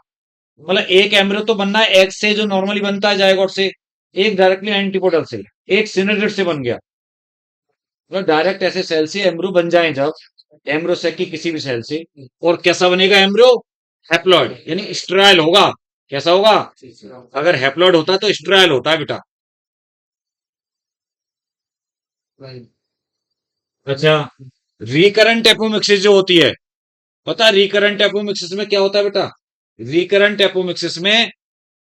मतलब एक एम्ब्रो तो बनना है एग से जो नॉर्मली बनता है जायगोट से, एक डायरेक्टली एंटीपोडल से, एक सिनेड्रेट से बन गया। मतलब डायरेक्ट ऐसे सेल से एम्ब्रो बन जाए जब एम्ब्रोसैक की किसी भी सेल से, और कैसा बनेगा एम्ब्रो? हैप्लॉइड, यानी स्टेराइल होगा। कैसा होगा? अगर हैप्लॉइड होता तो स्टेराइल होता है बेटा। अच्छा, रिकरेंट एपोमिक्सिस जो होती है, पता है रिकरेंट एपोमिक्सिस में क्या होता है बेटा? रिकरेंट एपोमिक्सिस में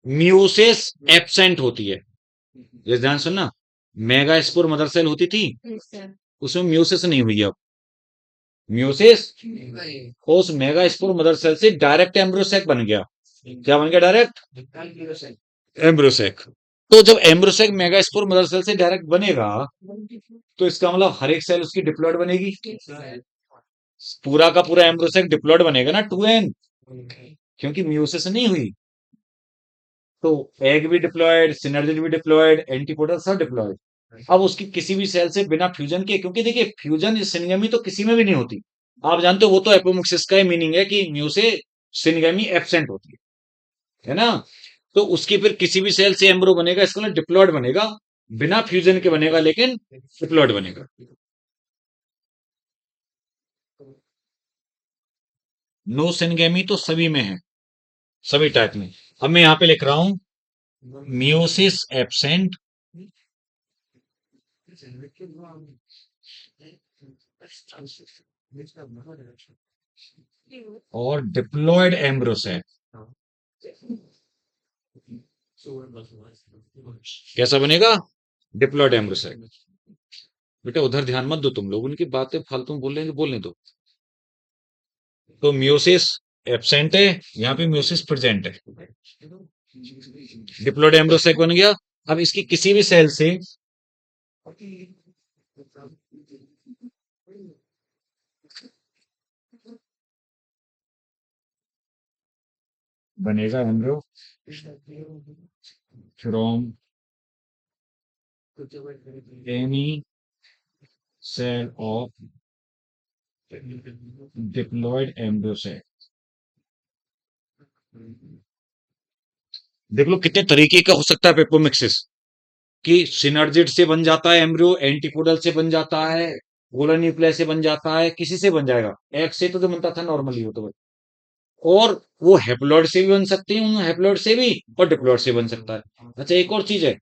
म्यूसिस एब्सेंट होती है। ये ध्यान सुनना, मेगास्पोर मदर सेल होती थी, उसमें म्यूसिस नहीं हुई। अब म्यूसिस उस मेगास्पोर मदर सेल से डायरेक्ट एम्ब्रोसैक बन गया। क्या बन गया? डायरेक्ट एम्ब्रोसैक। तो जब एम्ब्रोसैक मेगास्पोर मदर सेल से डायरेक्ट बनेगा, तो इसका मतलब हर एक सेल उसकी डिप्लॉयड बनेगी। पूरा का पूरा एम्ब्रोसैक डिप्लॉयड बनेगा ना, 2n, क्योंकि म्यूसिस नहीं हुई। तो एग भी डिप्लॉयड, सिनर्जिड भी डिप्लॉयड, एंटीपोडल सब डिप्लॉयड। अब उसकी किसी भी सेल से बिना फ्यूजन के, क्योंकि देखिए फ्यूजन सिनगेमी तो किसी में भी नहीं होती, आप जानते हो, वो तो एपोमिक्सिस का ही मीनिंग है कि म्यू से सिनगेमी एब्सेंट होती है ना। तो उसकी फिर किसी भी सेल से एम्ब्रो बनेगा, इसका मतलब डिप्लॉयड बनेगा, बिना फ्यूजन के बनेगा लेकिन डिप्लॉयड बनेगा। नो सिनगेमी तो सभी में है, सभी टाइप में। अब मैं यहां पे लिख रहा हूं मियोसिस एब्सेंट और डिप्लॉयड एम्ब्रोसेक। कैसा बनेगा? डिप्लॉयड एम्ब्रोसेक। बेटा उधर ध्यान मत दो, तुम लोग उनकी बातें फालतू में बोल रहे हैं, बोलने दो। तो मियोसिस एब्सेंट है, यहाँ पे मियोसिस प्रेजेंट है, डिप्लॉयड एम्ब्रोसेक बन गया। अब इसकी किसी भी सेल से बनेगा embryo from any cell of diploid embryo sac. देख लो कितने तरीके का हो सकता है पेपोमिक्सिस, कि सिनर्जिड से बन जाता है एम्ब्रियो, एंटीपोडल से बन जाता है, गोला न्यूक्लियस से बन जाता है, किसी से बन जाएगा, एग से तो जो बनता था नॉर्मली वो तो। और वो हैप्लॉइड से भी बन सकती है, उन हैप्लॉइड से भी, और डिप्लॉइड से बन सकता है। अच्छा एक और चीज है,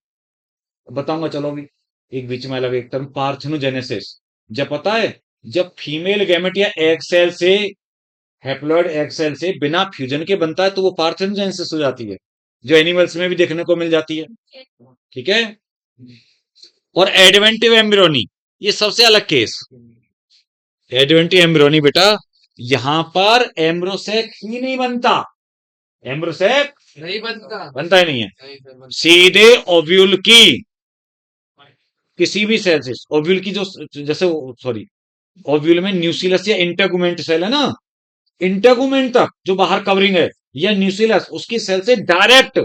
बताऊंगा चलो अभी, एक बीच में अलग एक टर्म, पार्थेनोजेनेसिस। जब पता है, जब फीमेल गैमेट या एग सेल से, हैप्लॉइड एग सेल से बिना फ्यूजन के बनता है, तो वो पार्थेनोजेनेसिस हो जाती है, जो एनिमल्स में भी देखने को मिल जाती है। ठीक है। और एडवेंटिव एम्ब्रियोनी, ये सबसे अलग केस। एडवेंटिव एम्ब्रियोनी बेटा, यहां पर एम्ब्रोसेक ही नहीं बनता, एम्ब्रोसेक नहीं बनता, बनता ही नहीं है। सीधे ओव्यूल की किसी भी सेल से, ओव्यूल की जो, जैसे सॉरी, ओव्यूल में न्यूक्लियस या इंटेगुमेंट सेल है ना, इंटेगुमेंट तक जो बाहर कवरिंग है, या न्यूक्लियस उसकी सेल से डायरेक्ट,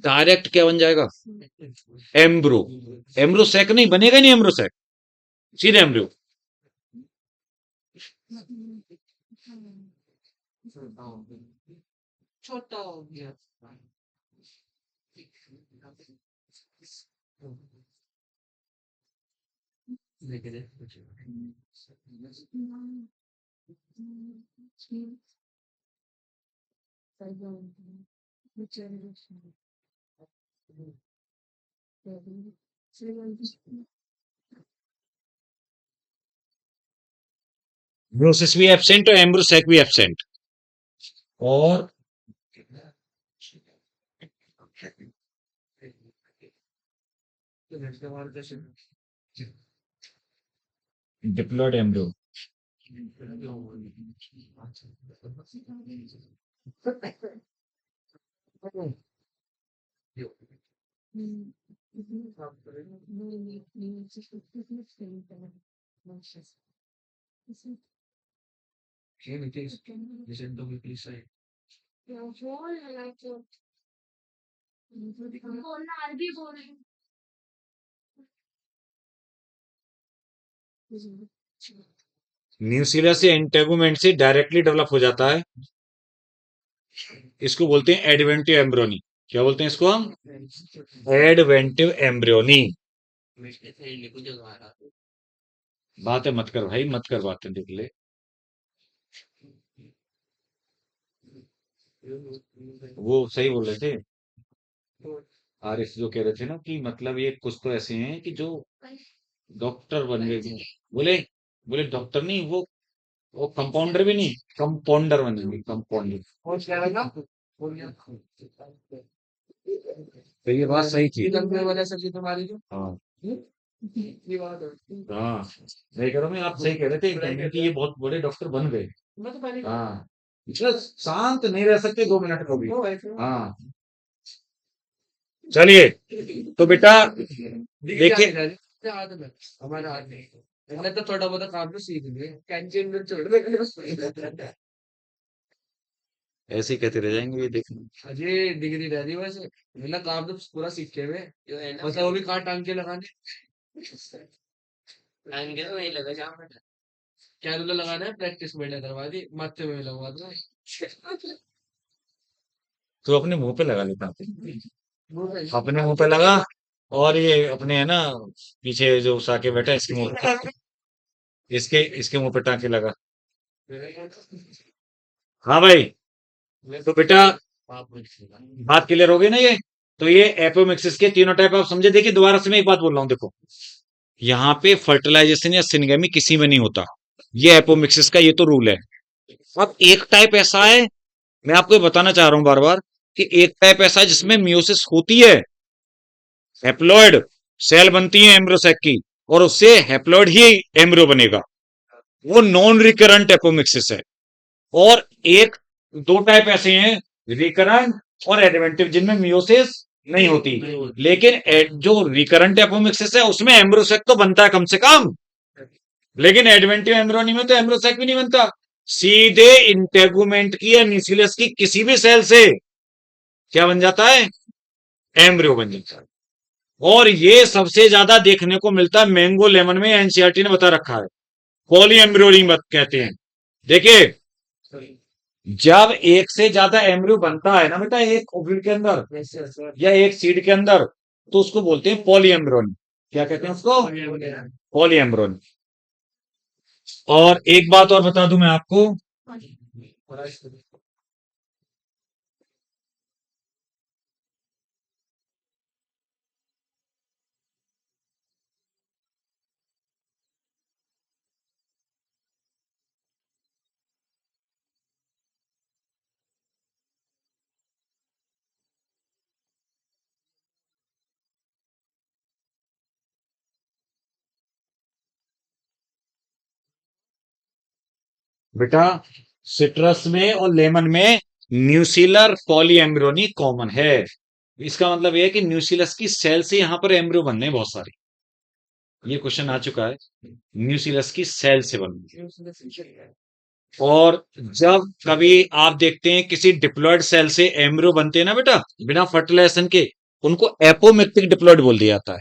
डायरेक्ट क्या बन जाएगा? एम्ब्रो। एम्ब्रोसैक नहीं बनेगा, नहीं एम्ब्रोसैक, सीधे एम्ब्रो। छोटा हो गया। म्योसिस भी एब्सेंट और एम्ब्रोसैक भी एब्सेंट। और डिप्लॉयड एम्ब्रो। न्यूसीलिया से इंटेगुमेंट से डायरेक्टली डेवलप हो जाता है। इसको बोलते हैं एडवेंटिव एम्ब्रोनी। क्या बोलते हैं इसको हम? एडवेंटिव एम्ब्रोनी। बातें मत कर भाई, मत कर बातें, देख ले। वो सही बोल रहे थे आरिफ, जो कह रहे थे ना कि मतलब ये कुछ तो ऐसे हैं कि जो डॉक्टर बन गए थे। बोले बोले डॉक्टर नहीं, वो कंपाउंडर भी नहीं, कंपाउंडर बन गए, कंपाउंडर। तो ये बात सही थी। हाँ हाँ, सही कह रहा हूँ मैं, आप सही कह रहे थे कहने कि ये बहुत बड़े डॉक्टर बन गए। हाँ, इतना शांत नहीं रह सकते 2 मिनट को भी। हाँ, चलिए तो बेटा देखिए, हमारे हाथ में मैंने तो थोड़ा बहुत काम तो सीख लिया, कैंटीन में छोड़ दे। ऐसे ही कहते रह जाएंगे ये देखना। अजय डिग्री रह रही वैसे, मैंने काम तो पूरा सीखे हुए, मतलब वो भी कहाँ टांग के लगाने, टांग के तो वही लगा जहाँ पे क्या तो लगाना है, प्रैक्टिस मैंने करवा दी, माथे में लगवा दो। तो अपने मुंह पे लगा लेता, अपने मुंह पे लगा। और ये अपने है ना पीछे जो साके बैठा है, इसके मुंह पे, इसके मुंह पे टांके लगा। हाँ भाई, तो बेटा बात क्लियर हो गई ना ये? तो ये एपोमिक्सिस के तीनों टाइप आप समझे। देखिए दोबारा से मैं एक बात बोल रहा हूँ, देखो यहाँ पे फर्टिलाइजेशन या सिनगेमी किसी में नहीं होता, ये एपोमिक्सिस का ये तो रूल है। अब एक टाइप ऐसा है, मैं आपको ये बताना चाह रहा हूं बार बार, कि एक टाइप ऐसा है जिसमें मियोसिस होती है, हैप्लॉइड सेल बनती है एम्ब्रोसैक की, और उससे हैप्लॉइड ही एम्ब्रियो बनेगा, वो नॉन रिकरेंट एपोमिक्सिस है। और एक दो टाइप ऐसे हैं, रिकरेंट और एडवेंटिव, जिनमें मियोसिस नहीं होती। लेकिन जो रिकरेंट एपोमिक्सिस है उसमें एम्ब्रोसैक तो बनता है कम से कम, लेकिन एडवेंटिव एम्ब्रियोनी में तो एम्ब्रोसैक भी नहीं बनता। सीधे इंटेगुमेंट की या न्यूक्लियस की किसी भी सेल से क्या बन जाता है? एम्ब्रियो बन जाता है। और ये सबसे ज्यादा देखने को मिलता है मैंगो लेमन में, एनसीईआरटी ने बता रखा है, पॉली एम्ब्रियोनी कहते हैं। देखिए जब एक से ज्यादा एम्ब्रियो बनता है ना बेटा, एक ओव्यूल के अंदर या एक सीड के अंदर, तो उसको बोलते हैं पॉली एम्ब्रियोनी। क्या कहते हैं उसको? Poly embryony. और एक बात और बता दूं मैं आपको, बेटा सिट्रस में और लेमन में न्यूसिलर पॉली एम्ब्रियोनी कॉमन है। इसका मतलब यह है कि न्यूसिलस की सेल से यहां पर एम्ब्रियो बनने हैं बहुत सारे। ये क्वेश्चन आ चुका है, न्यूसिलस की सेल से बनने। और जब कभी आप देखते हैं किसी डिप्लॉयड सेल से एम्ब्रियो बनते हैं ना बेटा, बिना फर्टिलाइजेशन के, उनको एपोमिक्टिक डिप्लॉयड बोल दिया जाता है।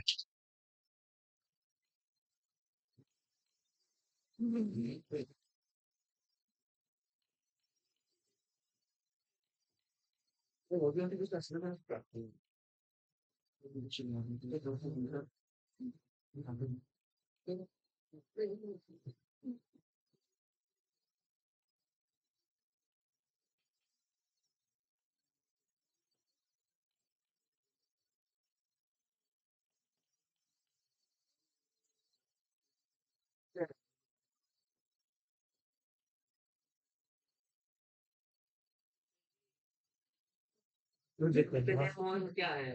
क्या है?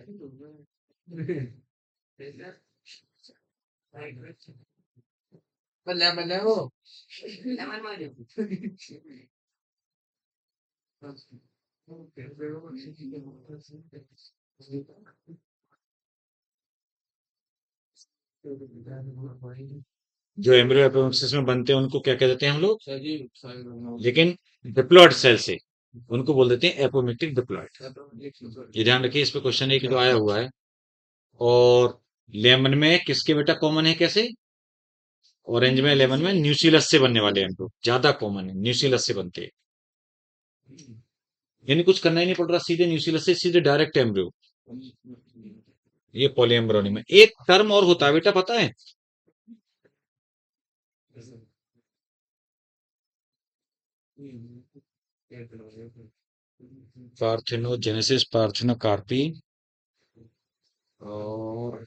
बल्ले बल्ले वो लेमन वाली। जो एम्ब्रियो एपोमिक्सिस में बनते हैं उनको क्या कह देते हैं हम लोग, लेकिन डिप्लॉयड सेल से उनको बोल देते हैं एपोमिक्टिक डिप्लॉयड। ये ध्यान रखिए, इस पे क्वेश्चन एक दो आया हुआ है। और लेमन में किसके बेटा कॉमन है कैसे, ऑरेंज में लेमन में न्यूसीलस से बनने वाले एम्ब्रियो ज्यादा कॉमन है, न्यूसीलस से बनते हैं। यानी कुछ करना ही नहीं पड़ रहा, सीधे न्यूसीलस से सीधे डायरेक्ट एम्ब्रियो। ये पॉलीएम्ब्रियोनी में एक टर्म और होता है बेटा, पता है? पार्थेनोजेनेसिस, पार्थेनोकार्पी और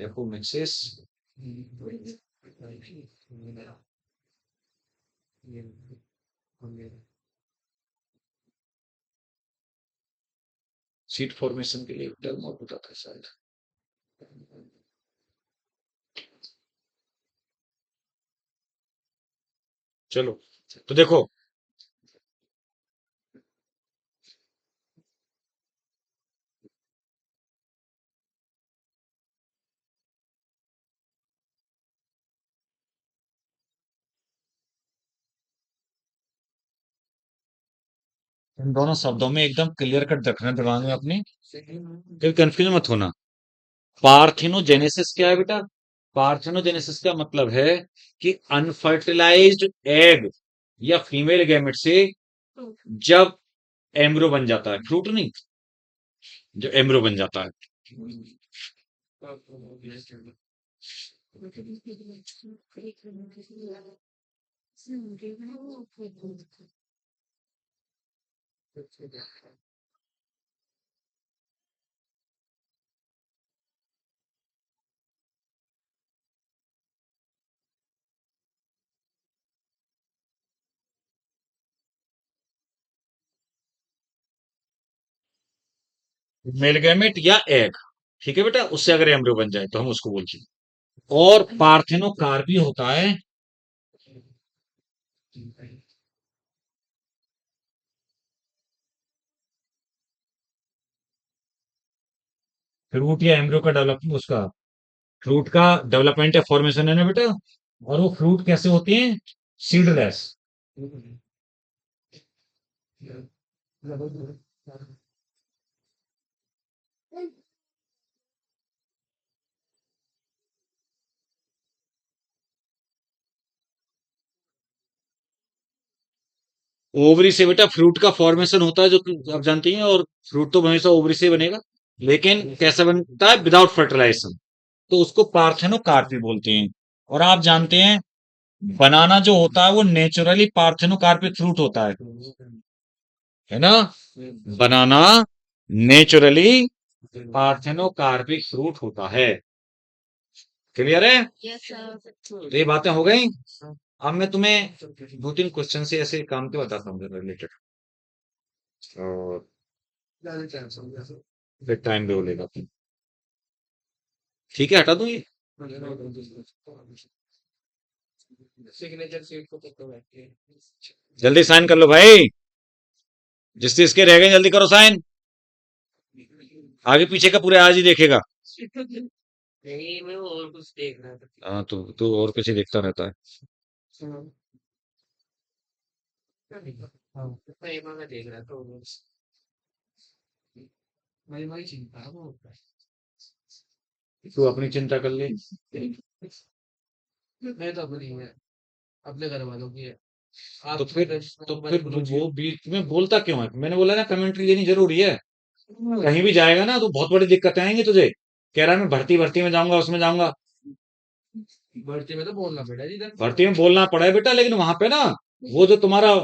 एपोमिक्सिस। सीट फॉर्मेशन के लिए टर्म और होता था शायद। चलो, तो देखो, इन दोनों शब्दों में एकदम क्लियर कट रखना दिमाग में अपने, कभी कंफ्यूज मत होना। पार्थिनोजेनेसिस क्या है बेटा? पार्थिनोजेनेसिस का मतलब है कि अनफर्टिलाइज्ड एग या फीमेल गैमेट से जब एम्ब्रो बन जाता है, फ्रूट नहीं, जो एम्ब्रो बन जाता है। मेल गैमेट या एग, ठीक है बेटा, उससे अगर एम्ब्रो बन जाए तो हम उसको बोलते हैं। और पार्थेनोकार्पी होता है, फ्रूट या एम्ब्रो का डेवलपमेंट, उसका फ्रूट का डेवलपमेंट या फॉर्मेशन है ना बेटा। और वो फ्रूट कैसे होते हैं? सीडलेस। ओवरी से बेटा फ्रूट का फॉर्मेशन होता है, जो कि आप जानती हैं, और फ्रूट तो हमेशा ओवरी से ही बनेगा, लेकिन कैसे बनता है? Without fertilisation. तो उसको पार्थेनोकार्पी बोलते हैं। और आप जानते हैं, बनाना जो होता है वो नेचुरली पार्थेनोकार्पिक फ्रूट होता है ना? बनाना नेचुरली पार्थेनोकार्पिक फ्रूट होता है। क्लियर है? तो ये बातें हो गई। अब मैं तुम्हें दो तीन क्वेश्चन से ऐसे काम के बताता हूँ रिलेटेड, और फिर टाइम भी बोलेगा। ठीक है, हटा दूं ये? सिग्नेचर सीट को पकड़ बैठे हैं। जल्दी साइन कर लो भाई, जिस चीज के रह गए जल्दी करो साइन। आगे पीछे का पूरे आज ही देखेगा। नहीं, मैं और कुछ देख रहा था। हाँ, तो और कुछ ही देखता रहता है। हाँ। हाँ, महिमा का देख रहा तो महिमा की चिंता है वो। तू अपनी चिंता कर ले। मैं तो अपनी है, अपने घर वालों की है। तो आप फिर हमारे गुरुजी वो हो। बीच में बोलता क्यों है? मैंने बोला ना कमेंट्री लेनी जरूरी है। कहीं भी जाएगा ना तो बहुत बड़ी दिक्कतें आएंगी तुझे। कह रहा है मैं भर्ती भर्ती में जाऊंगा, उसमें जाऊंगा। भर्ती में तो बोलना पड़ेगा जी भर्ती इधर। में बोलना पड़ा है बेटा, लेकिन वहां पे ना वो जो तुम्हारा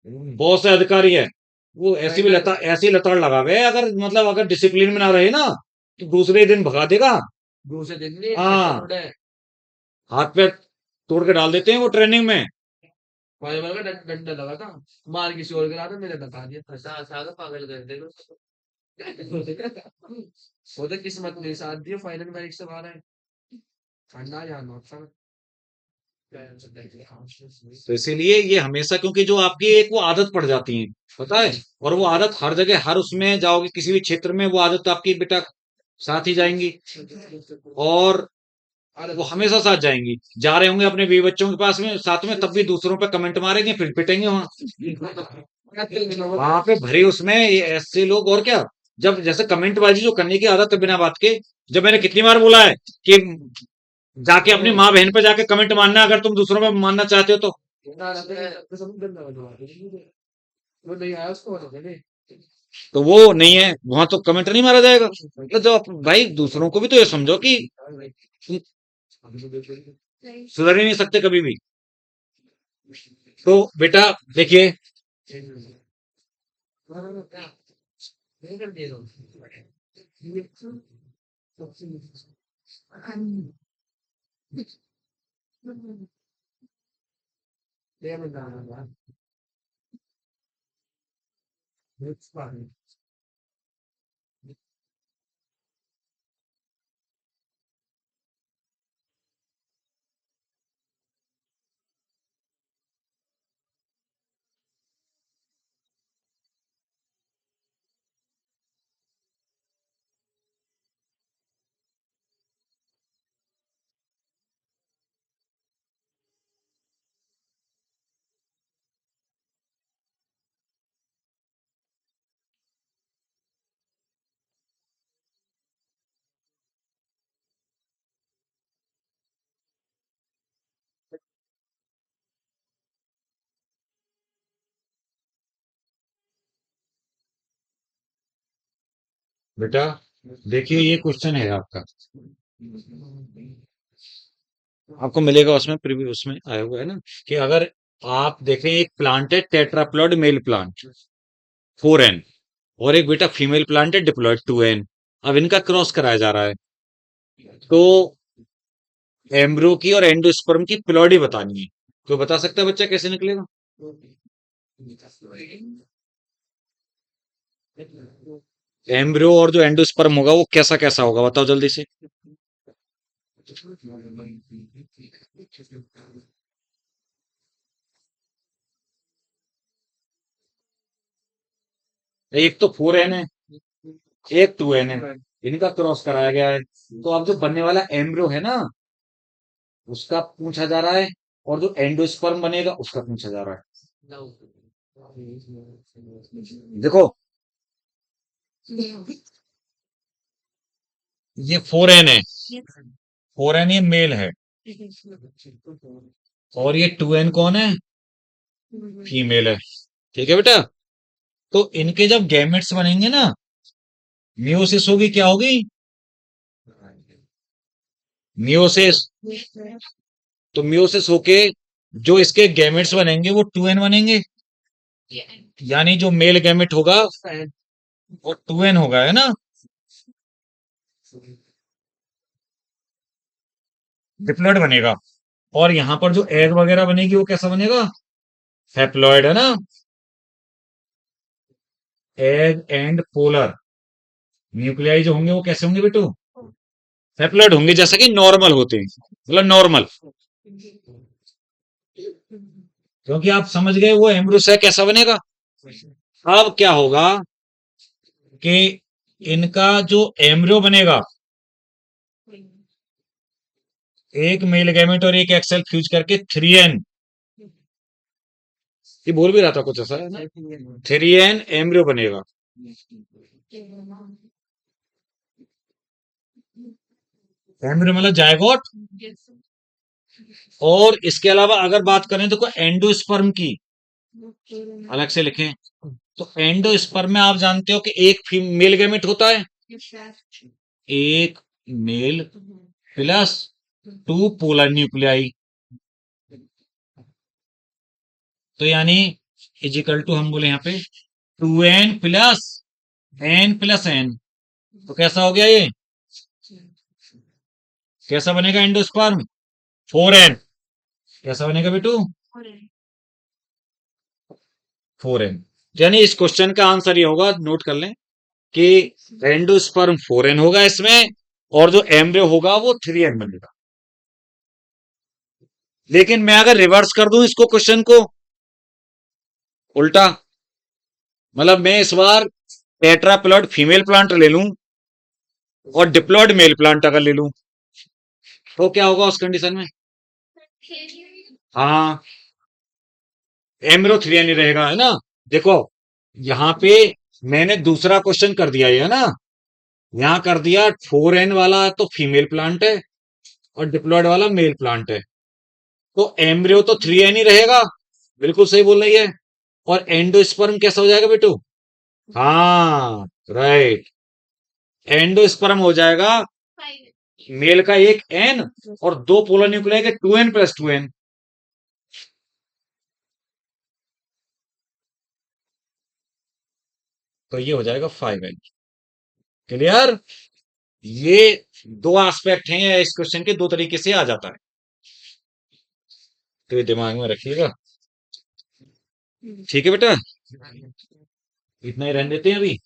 बॉस है, अधिकारी है, वो ट्रेनर ऐसी लताड़ लगावे, अगर मतलब अगर डिसिप्लिन में ना रहे ना तो दूसरे ही दिन भगा देगा। दूसरे दिन नहीं हड्डा हाँ, तोड़ा है। हाथ पे तोड़ के डाल देते हैं वो ट्रेनिंग में। भाई का डंडा लगा था, मार किसी और के रहा था, मैंने बता दिया फंसा फंसा के पागल कर देगा उसको। वो तो किस्मत ने साथ दिया, फाइनल मैरिज से बाहर है। ठंडा जाना अच्छा। तो इसीलिए ये हमेशा, क्योंकि जो आपकी एक वो आदत पड़ जाती है, पता है, और वो आदत हर जगह, हर उसमें जाओगे किसी भी क्षेत्र में, वो आदत आपकी बेटा साथ ही जाएंगी। और अरे वो हमेशा साथ जाएंगी। जा रहे होंगे अपने बीवी बच्चों के पास में साथ में, तब भी दूसरों पे कमेंट मारेंगे, फिर पिटेंगे वहां। वहां पे भरे उसमें ये ऐसे लोग, और क्या। जब जैसे कमेंट बाजी जो करने की आदत है बिना बात के, जब मैंने कितनी बार बोला है कि जाके अपनी माँ बहन पे जाके कमेंट मानना अगर तुम दूसरों पे मानना चाहते हो तो। वो नहीं आया उसको बोलो नहीं। तो वो नहीं है वहां तो कमेंट नहीं मारा जाएगा। मतलब जो भाई दूसरों को भी तो ये समझो कि तुम सुधर ही नहीं सकते कभी भी। तो बेटा देखिए, बेटा देखिए ये क्वेश्चन है आपका, आपको मिलेगा उसमें प्रीव्यू, उसमें आया हुआ है ना, कि अगर आप देखें एक प्लांट है टेट्राप्लॉइड मेल प्लांट 4N, और एक बेटा फीमेल प्लांट है डिप्लॉइड 2N। अब इनका क्रॉस कराया जा रहा है, तो एम्ब्रो की और एंडोस्पर्म की प्लॉइडी बतानी है। तो बता सकता है बच्चा कैसे निकलेगा? एम्ब्रो और जो एंडोस्पर्म होगा वो कैसा कैसा होगा, बताओ जल्दी से। एक तो 4N है, एक 2N है, इनका क्रॉस कराया गया है। तो अब जो बनने वाला एम्ब्रो है ना, उसका पूछा जा रहा है, और जो एंडोस्पर्म बनेगा उसका पूछा जा रहा है। देखो, ये 4N है, 4N ये मेल है, और ये 2N कौन है? फीमेल है। ठीक है बेटा। तो इनके जब गैमेट्स बनेंगे ना, मियोसिस होगी, क्या होगी? मियोसिस। तो मियोसिस होके जो इसके गैमेट्स बनेंगे वो 2N बनेंगे, यानी जो मेल गैमेट होगा वो 2N होगा, है ना। डिप्लॉइड बनेगा। और यहाँ पर जो एग वगैरह बनेगी वो कैसा बनेगा? हैप्लॉइड, है ना। एग एंड पोलर न्यूक्लियाई जो होंगे वो कैसे होंगे बेटू? हैप्लॉइड होंगे, जैसा कि नॉर्मल होते हैं, मतलब नॉर्मल। क्योंकि आप समझ गए वो एम्ब्रोसा कैसा बनेगा। अब क्या होगा कि इनका जो एम्ब्रियो बनेगा, एक मेल गैमेट और एक एक्सेल फ्यूज करके 3N, ये बोल भी रहा था कुछ ऐसा है ना, 3n एम्ब्रियो बनेगा। एम्ब्रियो मतलब जायगोट। और इसके अलावा अगर बात करें तो कोई एंडोस्पर्म की अलग से लिखें, तो एंडोस्पर्म में आप जानते हो कि एक मेल गैमेट होता है, एक मेल प्लस 2 पोलर न्यूक्लियाई। तो यानी इजिकल टू हम बोले यहाँ पे 2n+n+n। तो कैसा हो गया ये, कैसा बनेगा एंडोस्पर्म, 4n। कैसा बनेगा बेटू, 4n। यानी इस क्वेश्चन का आंसर ये होगा, नोट कर लें कि एंडोस्पर्म 4n होगा इसमें, और जो एम्ब्रियो होगा वो 3n बनेगा। लेकिन मैं अगर रिवर्स कर दूं इसको, क्वेश्चन को उल्टा, मतलब मैं इस बार टेट्राप्लॉइड फीमेल प्लांट ले लूं और डिप्लॉइड मेल प्लांट अगर ले लूं, तो क्या होगा उस कंडीशन में, हाँ एम्ब्रियो 3n ही रहेगा, है ना। देखो यहाँ पे मैंने दूसरा क्वेश्चन कर दिया है ना, यहां कर दिया 4n वाला तो फीमेल प्लांट है और डिप्लॉयड वाला मेल प्लांट है, तो एम्ब्रियो तो 3n ही रहेगा, बिल्कुल सही बोल रही है। और एंडोस्पर्म कैसा हो जाएगा बेटू, हाँ राइट, एंडोस्पर्म हो जाएगा मेल का एक n और 2 पोलर न्यूक्लियाई के 2n+2n। तो ये हो जाएगा 5n। क्लियर, ये दो एस्पेक्ट हैं इस क्वेश्चन के, दो तरीके से आ जाता है, तो ये दिमाग में रखिएगा। ठीक है बेटा, इतना ही रहने देते हैं अभी।